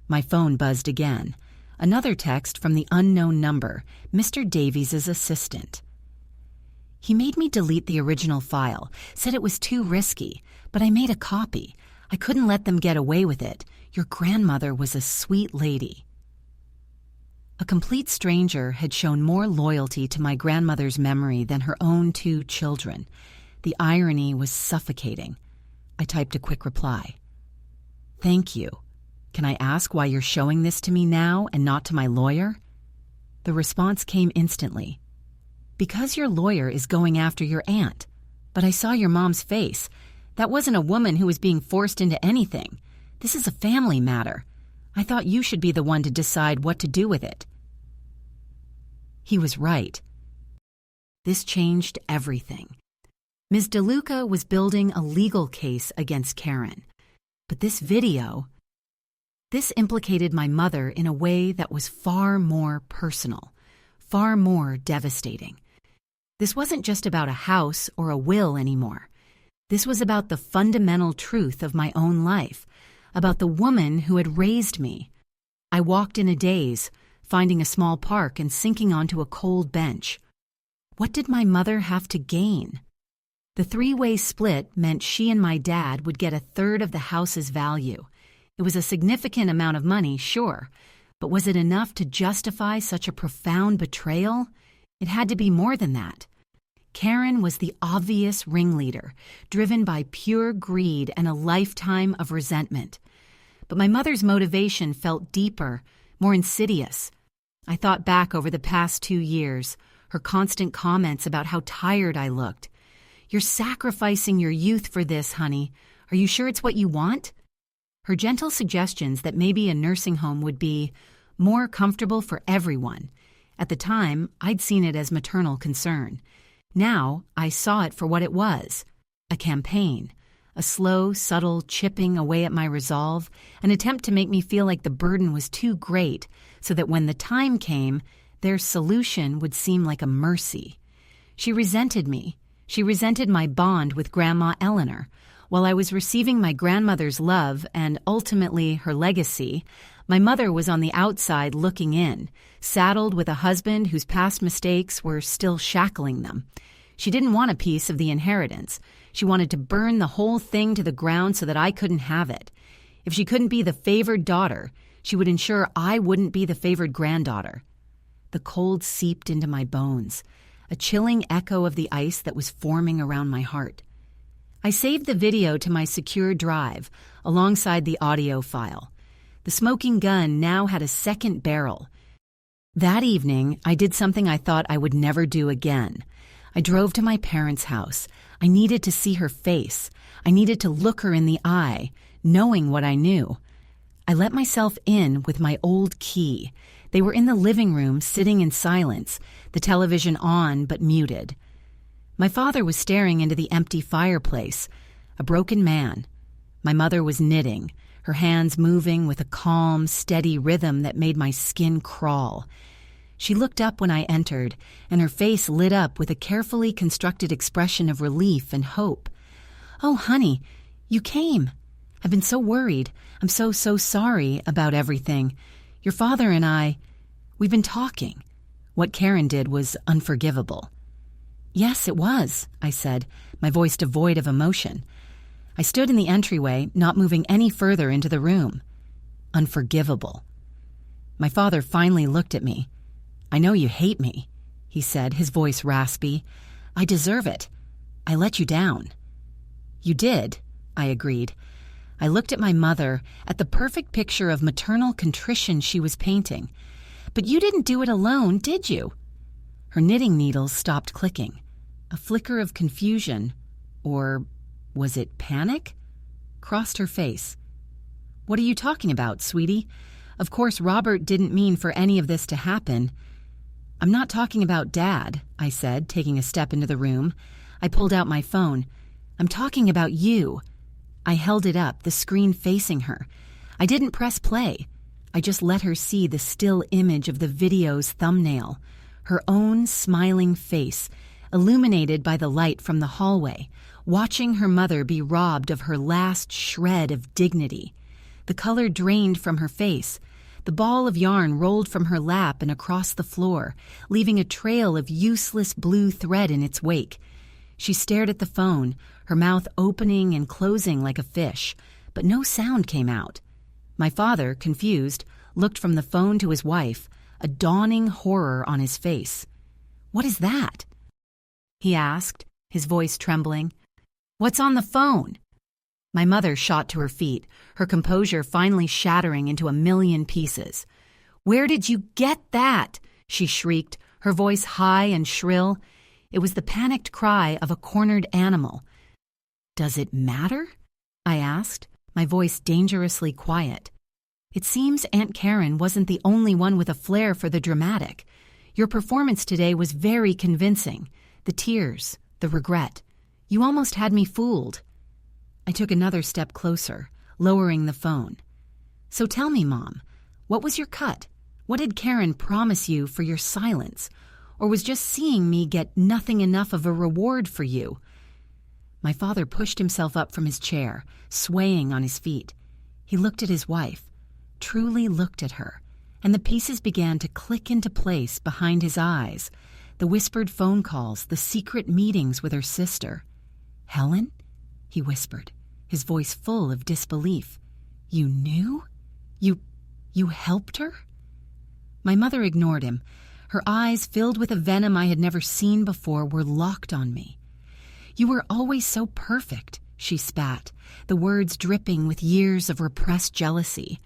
My phone buzzed again. Another text from the unknown number, Mr. Davies' assistant. He made me delete the original file, said it was too risky, but I made a copy. I couldn't let them get away with it. Your grandmother was a sweet lady. A complete stranger had shown more loyalty to my grandmother's memory than her own two children. The irony was suffocating. I typed a quick reply. Thank you. Can I ask why you're showing this to me now and not to my lawyer? The response came instantly. Because your lawyer is going after your aunt. But I saw your mom's face. That wasn't a woman who was being forced into anything. This is a family matter. I thought you should be the one to decide what to do with it. He was right. This changed everything. Ms. DeLuca was building a legal case against Karen. But this implicated my mother in a way that was far more personal, far more devastating. This wasn't just about a house or a will anymore. This was about the fundamental truth of my own life, about the woman who had raised me. I walked in a daze, finding a small park and sinking onto a cold bench. What did my mother have to gain? The three-way split meant she and my dad would get a third of the house's value. It was a significant amount of money, sure, but was it enough to justify such a profound betrayal? It had to be more than that. Karen was the obvious ringleader, driven by pure greed and a lifetime of resentment. But my mother's motivation felt deeper, more insidious. I thought back over the past 2 years, her constant comments about how tired I looked. You're sacrificing your youth for this, honey. Are you sure it's what you want? Her gentle suggestions that maybe a nursing home would be more comfortable for everyone. At the time, I'd seen it as maternal concern. Now, I saw it for what it was, a campaign, a slow, subtle chipping away at my resolve, an attempt to make me feel like the burden was too great so that when the time came, their solution would seem like a mercy. She resented me. She resented my bond with Grandma Eleanor. While I was receiving my grandmother's love and ultimately her legacy, my mother was on the outside looking in, saddled with a husband whose past mistakes were still shackling them. She didn't want a piece of the inheritance. She wanted to burn the whole thing to the ground so that I couldn't have it. If she couldn't be the favored daughter, she would ensure I wouldn't be the favored granddaughter. The cold seeped into my bones, a chilling echo of the ice that was forming around my heart. I saved the video to my secure drive, alongside the audio file. The smoking gun now had a second barrel. That evening, I did something I thought I would never do again. I drove to my parents' house. I needed to see her face. I needed to look her in the eye, knowing what I knew. I let myself in with my old key. They were in the living room, sitting in silence, the television on but muted. My father was staring into the empty fireplace, a broken man. My mother was knitting, her hands moving with a calm, steady rhythm that made my skin crawl. She looked up when I entered, and her face lit up with a carefully constructed expression of relief and hope. "Oh, honey, You came. I've been so worried. I'm so sorry about everything. Your father and we've been talking. What Karen did was unforgivable. Yes, it was, I said, my voice devoid of emotion. I stood in the entryway, not moving any further into the room. Unforgivable. My father finally looked at me. I know you hate me, he said, his voice raspy. I deserve it. I let you down. You did, I agreed. I looked at my mother, at the perfect picture of maternal contrition she was painting. But you didn't do it alone, did you? Her knitting needles stopped clicking. A flicker of confusion, or was it panic, crossed her face. What are you talking about, sweetie? Of course, Robert didn't mean for any of this to happen. I'm not talking about Dad, I said, taking a step into the room. I pulled out my phone. I'm talking about you. I held it up, the screen facing her. I didn't press play. I just let her see the still image of the video's thumbnail, her own smiling face, illuminated by the light from the hallway, watching her mother be robbed of her last shred of dignity. The color drained from her face. The ball of yarn rolled from her lap and across the floor, leaving a trail of useless blue thread in its wake. She stared at the phone, her mouth opening and closing like a fish, but no sound came out. My father, confused, looked from the phone to his wife, a dawning horror on his face. "What is that?" he asked, his voice trembling. "What's on the phone?" My mother shot to her feet, her composure finally shattering into a million pieces. "Where did you get that?" she shrieked, her voice high and shrill. It was the panicked cry of a cornered animal. "Does it matter?" I asked, my voice dangerously quiet. "It seems Aunt Karen wasn't the only one with a flair for the dramatic. Your performance today was very convincing. The tears, the regret. You almost had me fooled." I took another step closer, lowering the phone. "So tell me, Mom, what was your cut? What did Karen promise you for your silence? Or was just seeing me get nothing enough of a reward for you?" My father pushed himself up from his chair, swaying on his feet. He looked at his wife, truly looked at her, and the pieces began to click into place behind his eyes. The whispered phone calls, the secret meetings with her sister. "Helen?" he whispered, his voice full of disbelief. "You knew? You helped her?" My mother ignored him. Her eyes, filled with a venom I had never seen before, were locked on me. "You were always so perfect," she spat, the words dripping with years of repressed jealousy.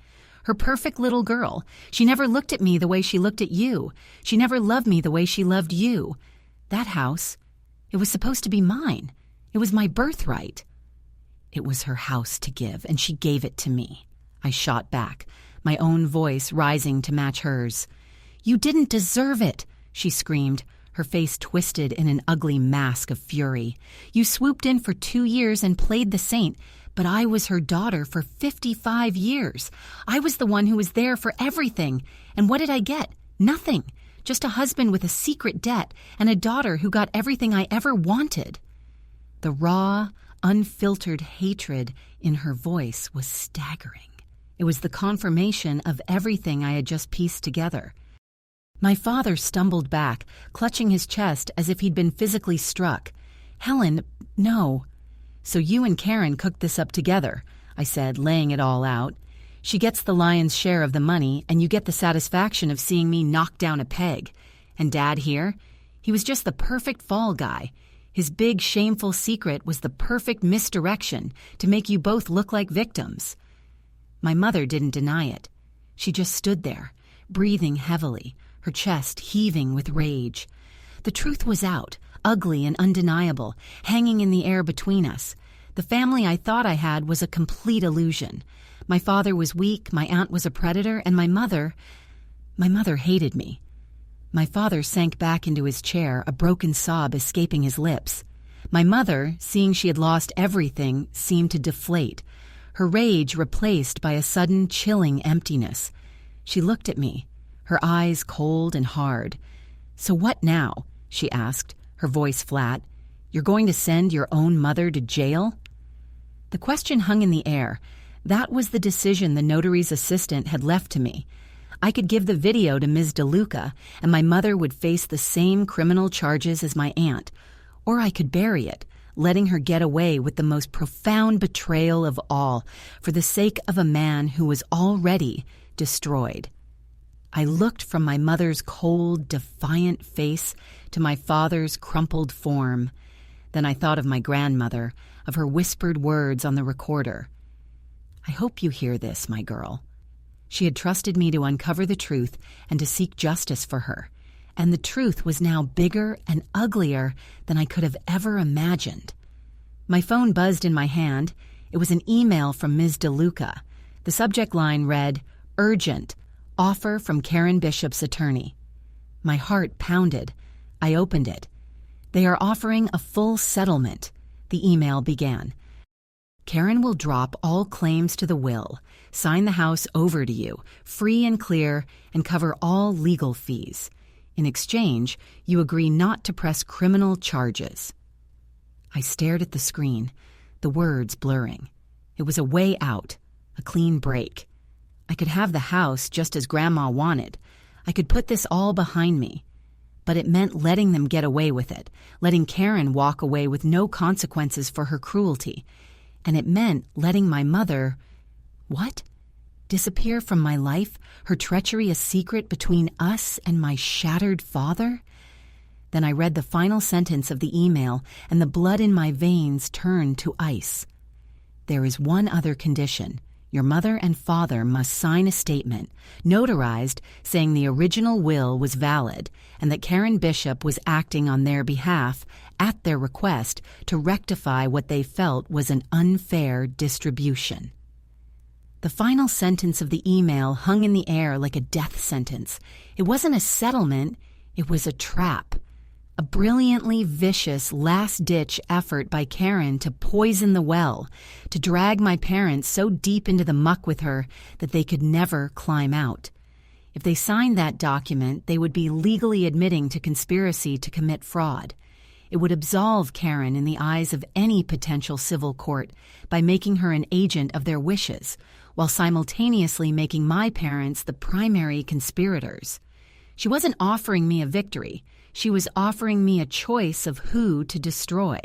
"Her perfect little girl. She never looked at me the way she looked at you. She never loved me the way she loved you. That house, it was supposed to be mine. It was my birthright." "It was her house to give, and she gave it to me," I shot back, my own voice rising to match hers. "You didn't deserve it," she screamed, her face twisted in an ugly mask of fury. "You swooped in for 2 years and played the saint, but I was her daughter for 55 years. I was the one who was there for everything. And what did I get? Nothing. Just a husband with a secret debt and a daughter who got everything I ever wanted." The raw, unfiltered hatred in her voice was staggering. It was the confirmation of everything I had just pieced together. My father stumbled back, clutching his chest as if he'd been physically struck. "Helen, no." "So you and Karen cooked this up together," I said, laying it all out. "She gets the lion's share of the money, and you get the satisfaction of seeing me knock down a peg. And Dad here? He was just the perfect fall guy. His big, shameful secret was the perfect misdirection to make you both look like victims." My mother didn't deny it. She just stood there, breathing heavily, her chest heaving with rage. The truth was out, ugly and undeniable, hanging in the air between us. The family I thought I had was a complete illusion. My father was weak, my aunt was a predator, and my mother hated me. My father sank back into his chair, a broken sob escaping his lips. My mother, seeing she had lost everything, seemed to deflate, her rage replaced by a sudden chilling emptiness. She looked at me, her eyes cold and hard. "So what now?" she asked, her voice flat. "You're going to send your own mother to jail?" The question hung in the air. That was the decision the notary's assistant had left to me. I could give the video to Ms. DeLuca, and my mother would face the same criminal charges as my aunt. Or I could bury it, letting her get away with the most profound betrayal of all, for the sake of a man who was already destroyed. I looked from my mother's cold, defiant face to my father's crumpled form. Then I thought of my grandmother, of her whispered words on the recorder. "I hope you hear this, my girl." She had trusted me to uncover the truth and to seek justice for her, and the truth was now bigger and uglier than I could have ever imagined. My phone buzzed in my hand. It was an email from Ms. DeLuca. The subject line read, "Urgent, offer from Karen Bishop's attorney." My heart pounded. I opened it. "They are offering a full settlement," the email began. "Karen will drop all claims to the will, sign the house over to you, free and clear, and cover all legal fees. In exchange, you agree not to press criminal charges." I stared at the screen, the words blurring. It was a way out, a clean break. I could have the house just as Grandma wanted. I could put this all behind me. But it meant letting them get away with it, letting Karen walk away with no consequences for her cruelty. And it meant letting my mother... what? Disappear from my life, her treachery a secret between us and my shattered father? Then I read the final sentence of the email, and the blood in my veins turned to ice. "There is one other condition. Your mother and father must sign a statement, notarized, saying the original will was valid and that Karen Bishop was acting on their behalf, at their request, to rectify what they felt was an unfair distribution." The final sentence of the email hung in the air like a death sentence. It wasn't a settlement, it was a trap. A brilliantly vicious last-ditch effort by Karen to poison the well, to drag my parents so deep into the muck with her that they could never climb out. If they signed that document, they would be legally admitting to conspiracy to commit fraud. It would absolve Karen in the eyes of any potential civil court by making her an agent of their wishes, while simultaneously making my parents the primary conspirators. She wasn't offering me a victory. She was offering me a choice of who to destroy.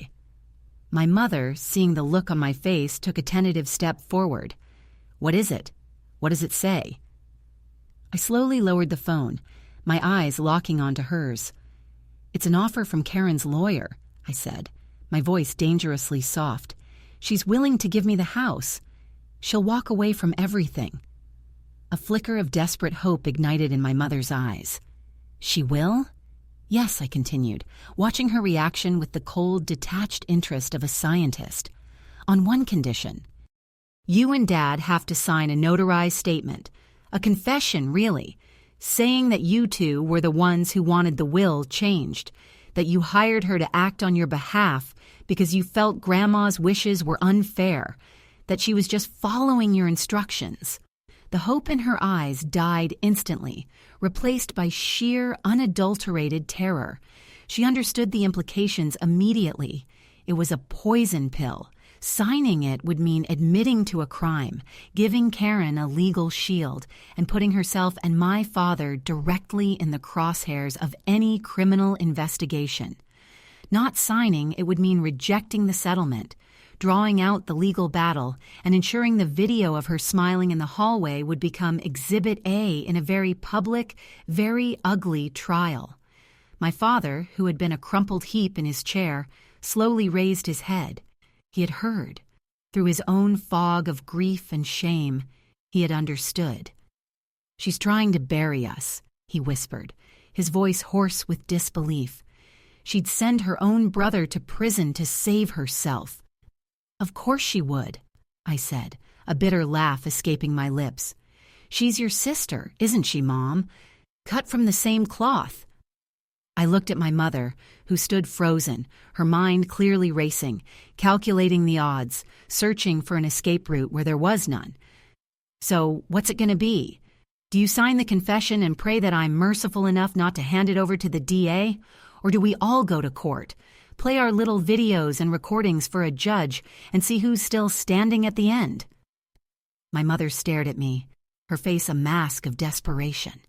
My mother, seeing the look on my face, took a tentative step forward. "What is it? What does it say?" I slowly lowered the phone, my eyes locking onto hers. "It's an offer from Karen's lawyer," I said, my voice dangerously soft. "She's willing to give me the house. She'll walk away from everything." A flicker of desperate hope ignited in my mother's eyes. "She will?" "Yes," I continued, watching her reaction with the cold, detached interest of a scientist. "On one condition. You and Dad have to sign a notarized statement, a confession, really, saying that you two were the ones who wanted the will changed, that you hired her to act on your behalf because you felt Grandma's wishes were unfair, that she was just following your instructions." The hope in her eyes died instantly, replaced by sheer, unadulterated terror. She understood the implications immediately. It was a poison pill. Signing it would mean admitting to a crime, giving Karen a legal shield, and putting herself and my father directly in the crosshairs of any criminal investigation. Not signing it would mean rejecting the settlement, drawing out the legal battle, and ensuring the video of her smiling in the hallway would become Exhibit A in a very public, very ugly trial. My father, who had been a crumpled heap in his chair, slowly raised his head. He had heard. Through his own fog of grief and shame, he had understood. "She's trying to bury us," he whispered, his voice hoarse with disbelief. "She'd send her own brother to prison to save herself." "Of course she would," I said, a bitter laugh escaping my lips. "She's your sister, isn't she, Mom? Cut from the same cloth." I looked at my mother, who stood frozen, her mind clearly racing, calculating the odds, searching for an escape route where there was none. "So, what's it going to be? Do you sign the confession and pray that I'm merciful enough not to hand it over to the DA? Or do we all go to court? Play our little videos and recordings for a judge and see who's still standing at the end." My mother stared at me, her face a mask of desperation.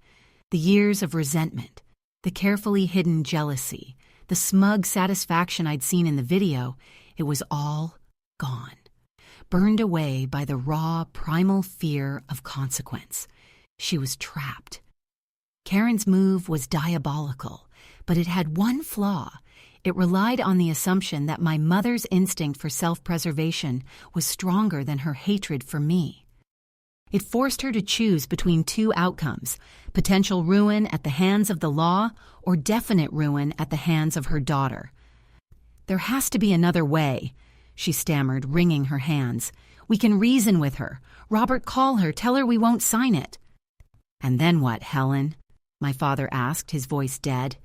The years of resentment, the carefully hidden jealousy, the smug satisfaction I'd seen in the video, it was all gone, burned away by the raw, primal fear of consequence. She was trapped. Karen's move was diabolical, but it had one flaw. It relied on the assumption that my mother's instinct for self-preservation was stronger than her hatred for me. It forced her to choose between two outcomes: potential ruin at the hands of the law or definite ruin at the hands of her daughter. "There has to be another way," she stammered, wringing her hands. "We can reason with her. Robert, call her. Tell her we won't sign it." "And then what, Helen?" my father asked, his voice dead.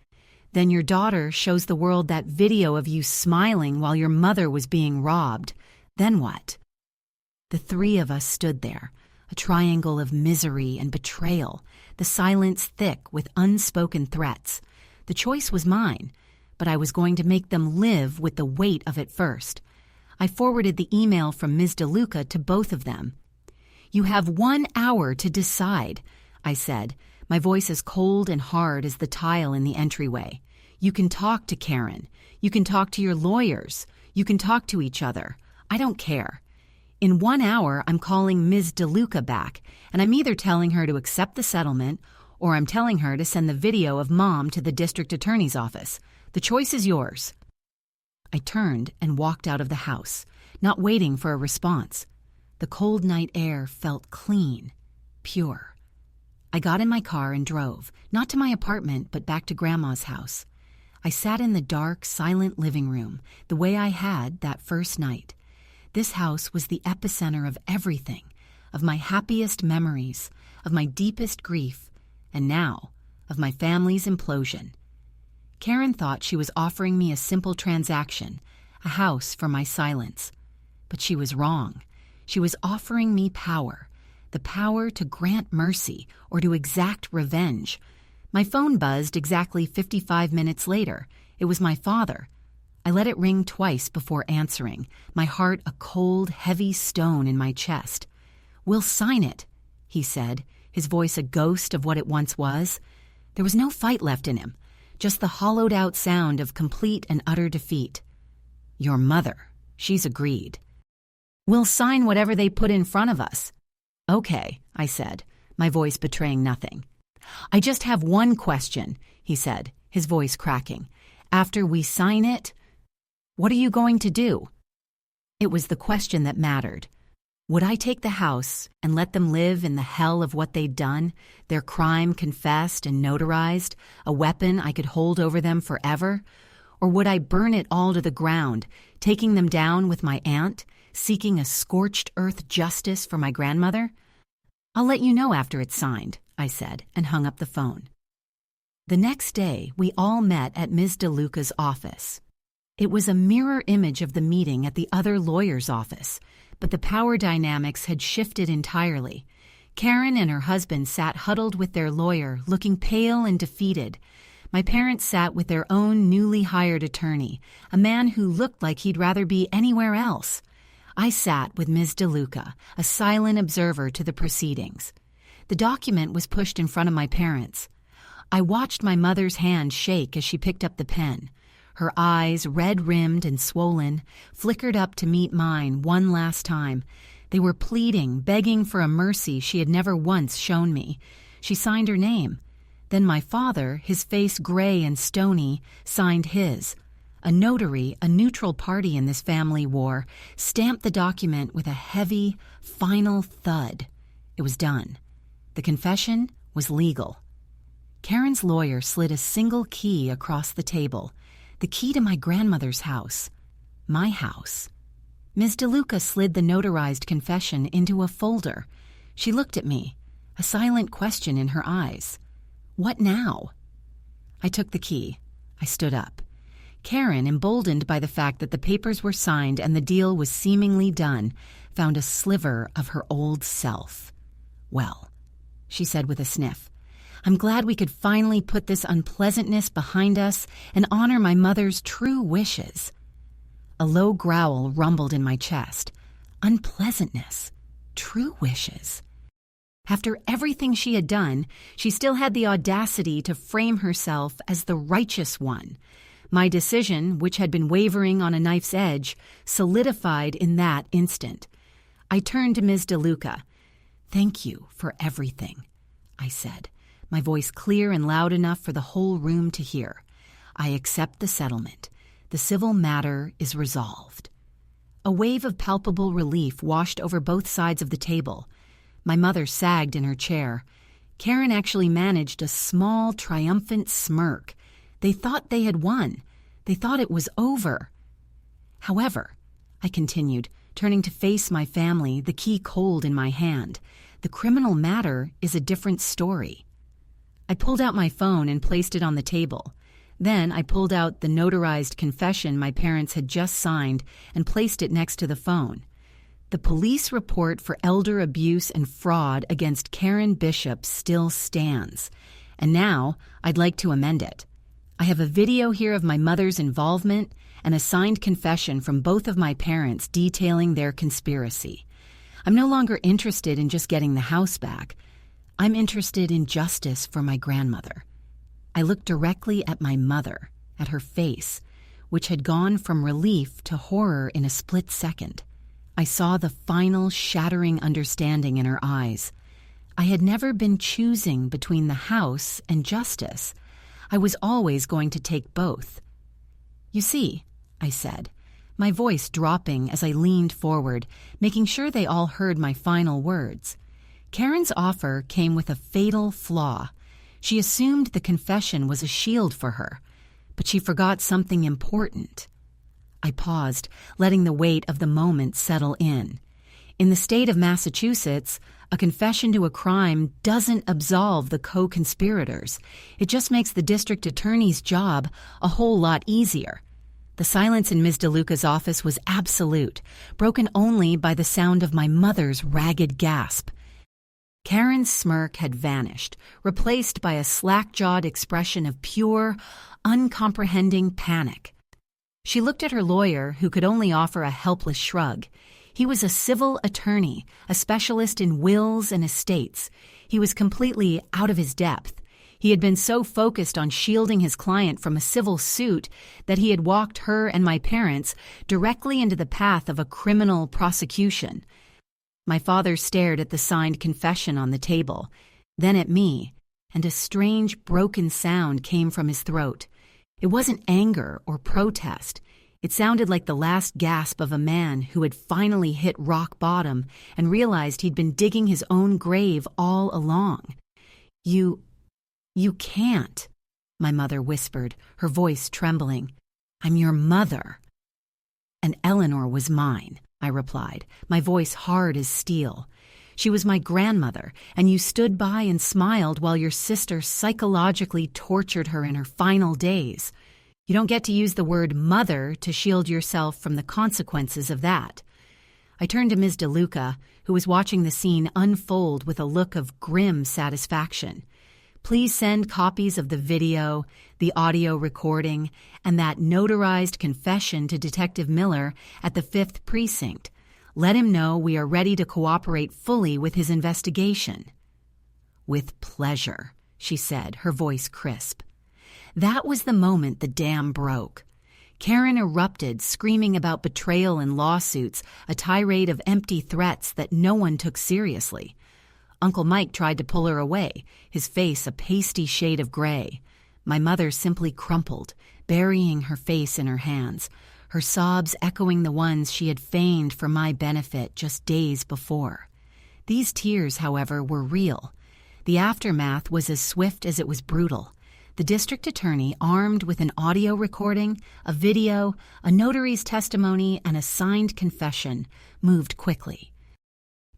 "Then your daughter shows the world that video of you smiling while your mother was being robbed. Then what?" The three of us stood there, a triangle of misery and betrayal, the silence thick with unspoken threats. The choice was mine, but I was going to make them live with the weight of it first. I forwarded the email from Ms. DeLuca to both of them. "You have 1 hour to decide," I said, my voice as cold and hard as the tile in the entryway. "You can talk to Karen. You can talk to your lawyers. You can talk to each other. I don't care. In 1 hour, I'm calling Ms. DeLuca back, and I'm either telling her to accept the settlement or I'm telling her to send the video of Mom to the district attorney's office. The choice is yours." I turned and walked out of the house, not waiting for a response. The cold night air felt clean, pure. I got in my car and drove, not to my apartment, but back to Grandma's house. I sat in the dark, silent living room, the way I had that first night. This house was the epicenter of everything, of my happiest memories, of my deepest grief, and now, of my family's implosion. Karen thought she was offering me a simple transaction, a house for my silence. But she was wrong. She was offering me power, the power to grant mercy or to exact revenge. My phone buzzed exactly 55 minutes later. It was my father. I let it ring twice before answering, my heart a cold, heavy stone in my chest. "We'll sign it," he said, his voice a ghost of what it once was. There was no fight left in him, just the hollowed-out sound of complete and utter defeat. "Your mother, she's agreed. We'll sign whatever they put in front of us." "Okay," I said, my voice betraying nothing. "I just have one question," he said, his voice cracking. "After we sign it, what are you going to do?" It was the question that mattered. Would I take the house and let them live in the hell of what they'd done, their crime confessed and notarized, a weapon I could hold over them forever? Or would I burn it all to the ground, taking them down with my aunt, seeking a scorched earth justice for my grandmother? "I'll let you know after it's signed," I said, and hung up the phone. The next day, we all met at Ms. DeLuca's office. It was a mirror image of the meeting at the other lawyer's office, but the power dynamics had shifted entirely. Karen and her husband sat huddled with their lawyer, looking pale and defeated. My parents sat with their own newly hired attorney, a man who looked like he'd rather be anywhere else. I sat with Ms. DeLuca, a silent observer to the proceedings. The document was pushed in front of my parents. I watched my mother's hand shake as she picked up the pen. Her eyes, red-rimmed and swollen, flickered up to meet mine one last time. They were pleading, begging for a mercy she had never once shown me. She signed her name. Then my father, his face gray and stony, signed his. A notary, a neutral party in this family war, stamped the document with a heavy, final thud. It was done. The confession was legal. Karen's lawyer slid a single key across the table. The key to my grandmother's house. My house. Ms. DeLuca slid the notarized confession into a folder. She looked at me, a silent question in her eyes. What now? I took the key. I stood up. Karen, emboldened by the fact that the papers were signed and the deal was seemingly done, found a sliver of her old self. "Well," she said with a sniff, I'm glad we could finally put this unpleasantness behind us and honor my mother's true wishes. A low growl rumbled in my chest. Unpleasantness. True wishes. After everything she had done, she still had the audacity to frame herself as the righteous one. My decision, which had been wavering on a knife's edge, solidified in that instant. I turned to Ms. DeLuca. "Thank you for everything," I said, my voice clear and loud enough for the whole room to hear. "I accept the settlement. The civil matter is resolved." A wave of palpable relief washed over both sides of the table. My mother sagged in her chair. Karen actually managed a small, triumphant smirk. They thought they had won. They thought it was over. "However," I continued, turning to face my family, the key cold in my hand, "the criminal matter is a different story." I pulled out my phone and placed it on the table. Then I pulled out the notarized confession my parents had just signed and placed it next to the phone. The police report for elder abuse and fraud against Karen Bishop still stands, and now I'd like to amend it. I have a video here of my mother's involvement and a signed confession from both of my parents detailing their conspiracy. I'm no longer interested in just getting the house back. I'm interested in justice for my grandmother. I looked directly at my mother, at her face, which had gone from relief to horror in a split second. I saw the final shattering understanding in her eyes. I had never been choosing between the house and justice. I was always going to take both. "You see," I said, my voice dropping as I leaned forward, making sure they all heard my final words. Karen's offer came with a fatal flaw. She assumed the confession was a shield for her, but she forgot something important. I paused, letting the weight of the moment settle in. In the state of Massachusetts, a confession to a crime doesn't absolve the co-conspirators. It just makes the district attorney's job a whole lot easier. The silence in Ms. DeLuca's office was absolute, broken only by the sound of my mother's ragged gasp. Karen's smirk had vanished, replaced by a slack-jawed expression of pure, uncomprehending panic. She looked at her lawyer, who could only offer a helpless shrug. He was a civil attorney, a specialist in wills and estates. He was completely out of his depth. He had been so focused on shielding his client from a civil suit that he had walked her and my parents directly into the path of a criminal prosecution. My father stared at the signed confession on the table, then at me, and a strange, broken sound came from his throat. It wasn't anger or protest. It sounded like the last gasp of a man who had finally hit rock bottom and realized he'd been digging his own grave all along. You can't," my mother whispered, her voice trembling. "I'm your mother." "And Eleanor was mine," I replied, my voice hard as steel. "She was my grandmother, and you stood by and smiled while your sister psychologically tortured her in her final days. You don't get to use the word mother to shield yourself from the consequences of that." I turned to Ms. DeLuca, who was watching the scene unfold with a look of grim satisfaction. "Please send copies of the video, the audio recording, and that notarized confession to Detective Miller at the 5th Precinct. Let him know we are ready to cooperate fully with his investigation." "With pleasure," she said, her voice crisp. That was the moment the dam broke. Karen erupted, screaming about betrayal and lawsuits, a tirade of empty threats that no one took seriously. Uncle Mike tried to pull her away, his face a pasty shade of gray. My mother simply crumpled, burying her face in her hands, her sobs echoing the ones she had feigned for my benefit just days before. These tears, however, were real. The aftermath was as swift as it was brutal. The district attorney, armed with an audio recording, a video, a notary's testimony, and a signed confession, moved quickly.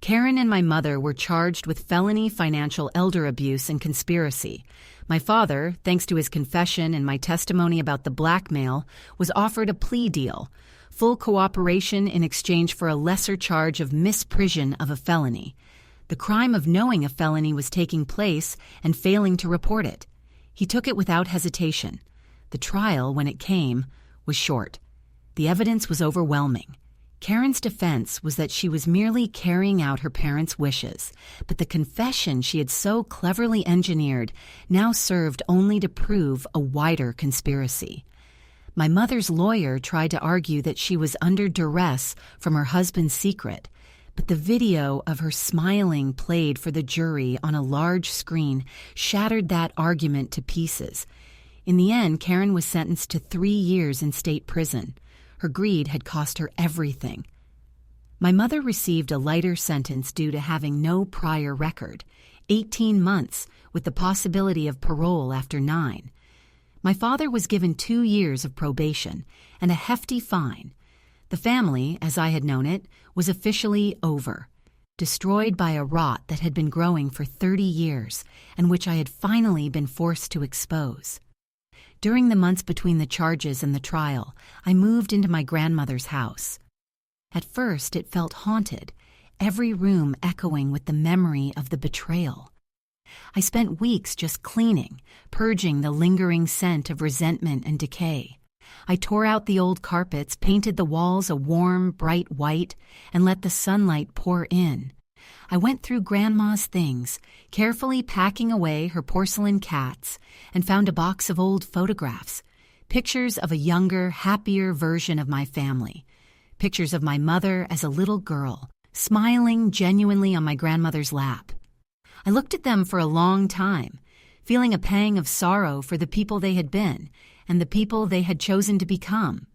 Karen and my mother were charged with felony financial elder abuse and conspiracy. My father, thanks to his confession and my testimony about the blackmail, was offered a plea deal, full cooperation in exchange for a lesser charge of misprision of a felony. the crime of knowing a felony was taking place and failing to report it. He took it without hesitation. The trial, when it came, was short. The evidence was overwhelming. Karen's defense was that she was merely carrying out her parents' wishes, but the confession she had so cleverly engineered now served only to prove a wider conspiracy. My mother's lawyer tried to argue that she was under duress from her husband's secret, but the video of her smiling played for the jury on a large screen shattered that argument to pieces. In the end, Karen was sentenced to 3 years in state prison. Her greed had cost her everything. My mother received a lighter sentence due to having no prior record, 18 months with the possibility of parole after 9. My father was given 2 years of probation and a hefty fine. The family, as I had known it, was officially over, destroyed by a rot that had been growing for 30 years and which I had finally been forced to expose. During the months between the charges and the trial, I moved into my grandmother's house. At first, it felt haunted, every room echoing with the memory of the betrayal. I spent weeks just cleaning, purging the lingering scent of resentment and decay. I tore out the old carpets, painted the walls a warm, bright white, and let the sunlight pour in. I went through Grandma's things, carefully packing away her porcelain cats, and found a box of old photographs, pictures of a younger, happier version of my family, pictures of my mother as a little girl, smiling genuinely on my grandmother's lap. I looked at them for a long time, feeling a pang of sorrow for the people they had been and the people they had chosen to become.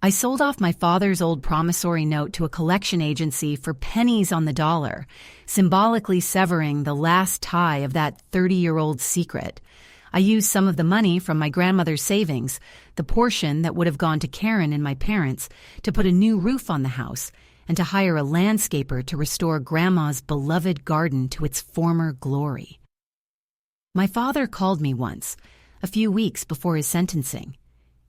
I sold off my father's old promissory note to a collection agency for pennies on the dollar, symbolically severing the last tie of that 30-year-old secret. I used some of the money from my grandmother's savings, the portion that would have gone to Karen and my parents, to put a new roof on the house and to hire a landscaper to restore Grandma's beloved garden to its former glory. My father called me once, a few weeks before his sentencing.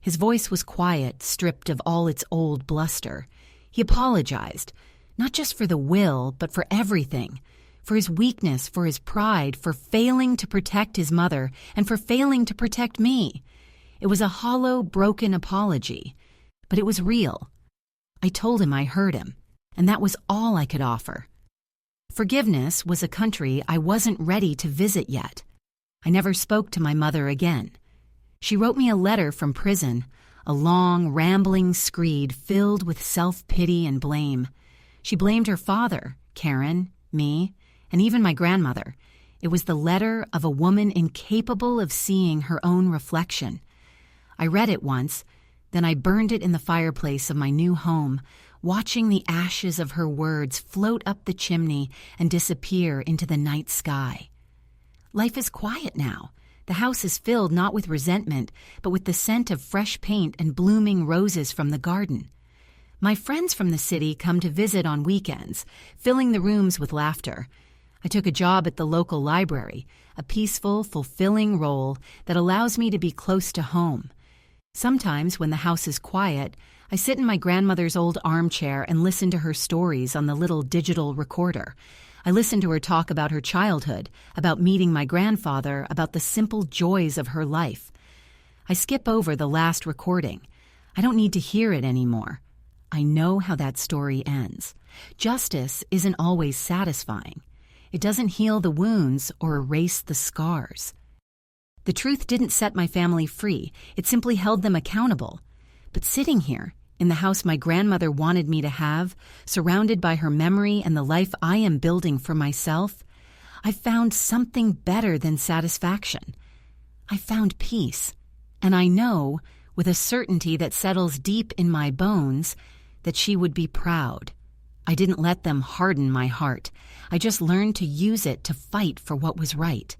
His voice was quiet, stripped of all its old bluster. He apologized, not just for the will, but for everything, for his weakness, for his pride, for failing to protect his mother, and for failing to protect me. It was a hollow, broken apology, but it was real. I told him I heard him, and that was all I could offer. Forgiveness was a country I wasn't ready to visit yet. I never spoke to my mother again. She wrote me a letter from prison, a long, rambling screed filled with self-pity and blame. She blamed her father, Karen, me, and even my grandmother. It was the letter of a woman incapable of seeing her own reflection. I read it once, then I burned it in the fireplace of my new home, watching the ashes of her words float up the chimney and disappear into the night sky. Life is quiet now. The house is filled not with resentment, but with the scent of fresh paint and blooming roses from the garden. My friends from the city come to visit on weekends, filling the rooms with laughter. I took a job at the local library, a peaceful, fulfilling role that allows me to be close to home. Sometimes, when the house is quiet, I sit in my grandmother's old armchair and listen to her stories on the little digital recorder. I listen to her talk about her childhood, about meeting my grandfather, about the simple joys of her life. I skip over the last recording. I don't need to hear it anymore. I know how that story ends. Justice isn't always satisfying. It doesn't heal the wounds or erase the scars. The truth didn't set my family free. It simply held them accountable. But sitting here, in the house my grandmother wanted me to have, surrounded by her memory and the life I am building for myself, I found something better than satisfaction. I found peace, and I know, with a certainty that settles deep in my bones, that she would be proud. I didn't let them harden my heart. I just learned to use it to fight for what was right.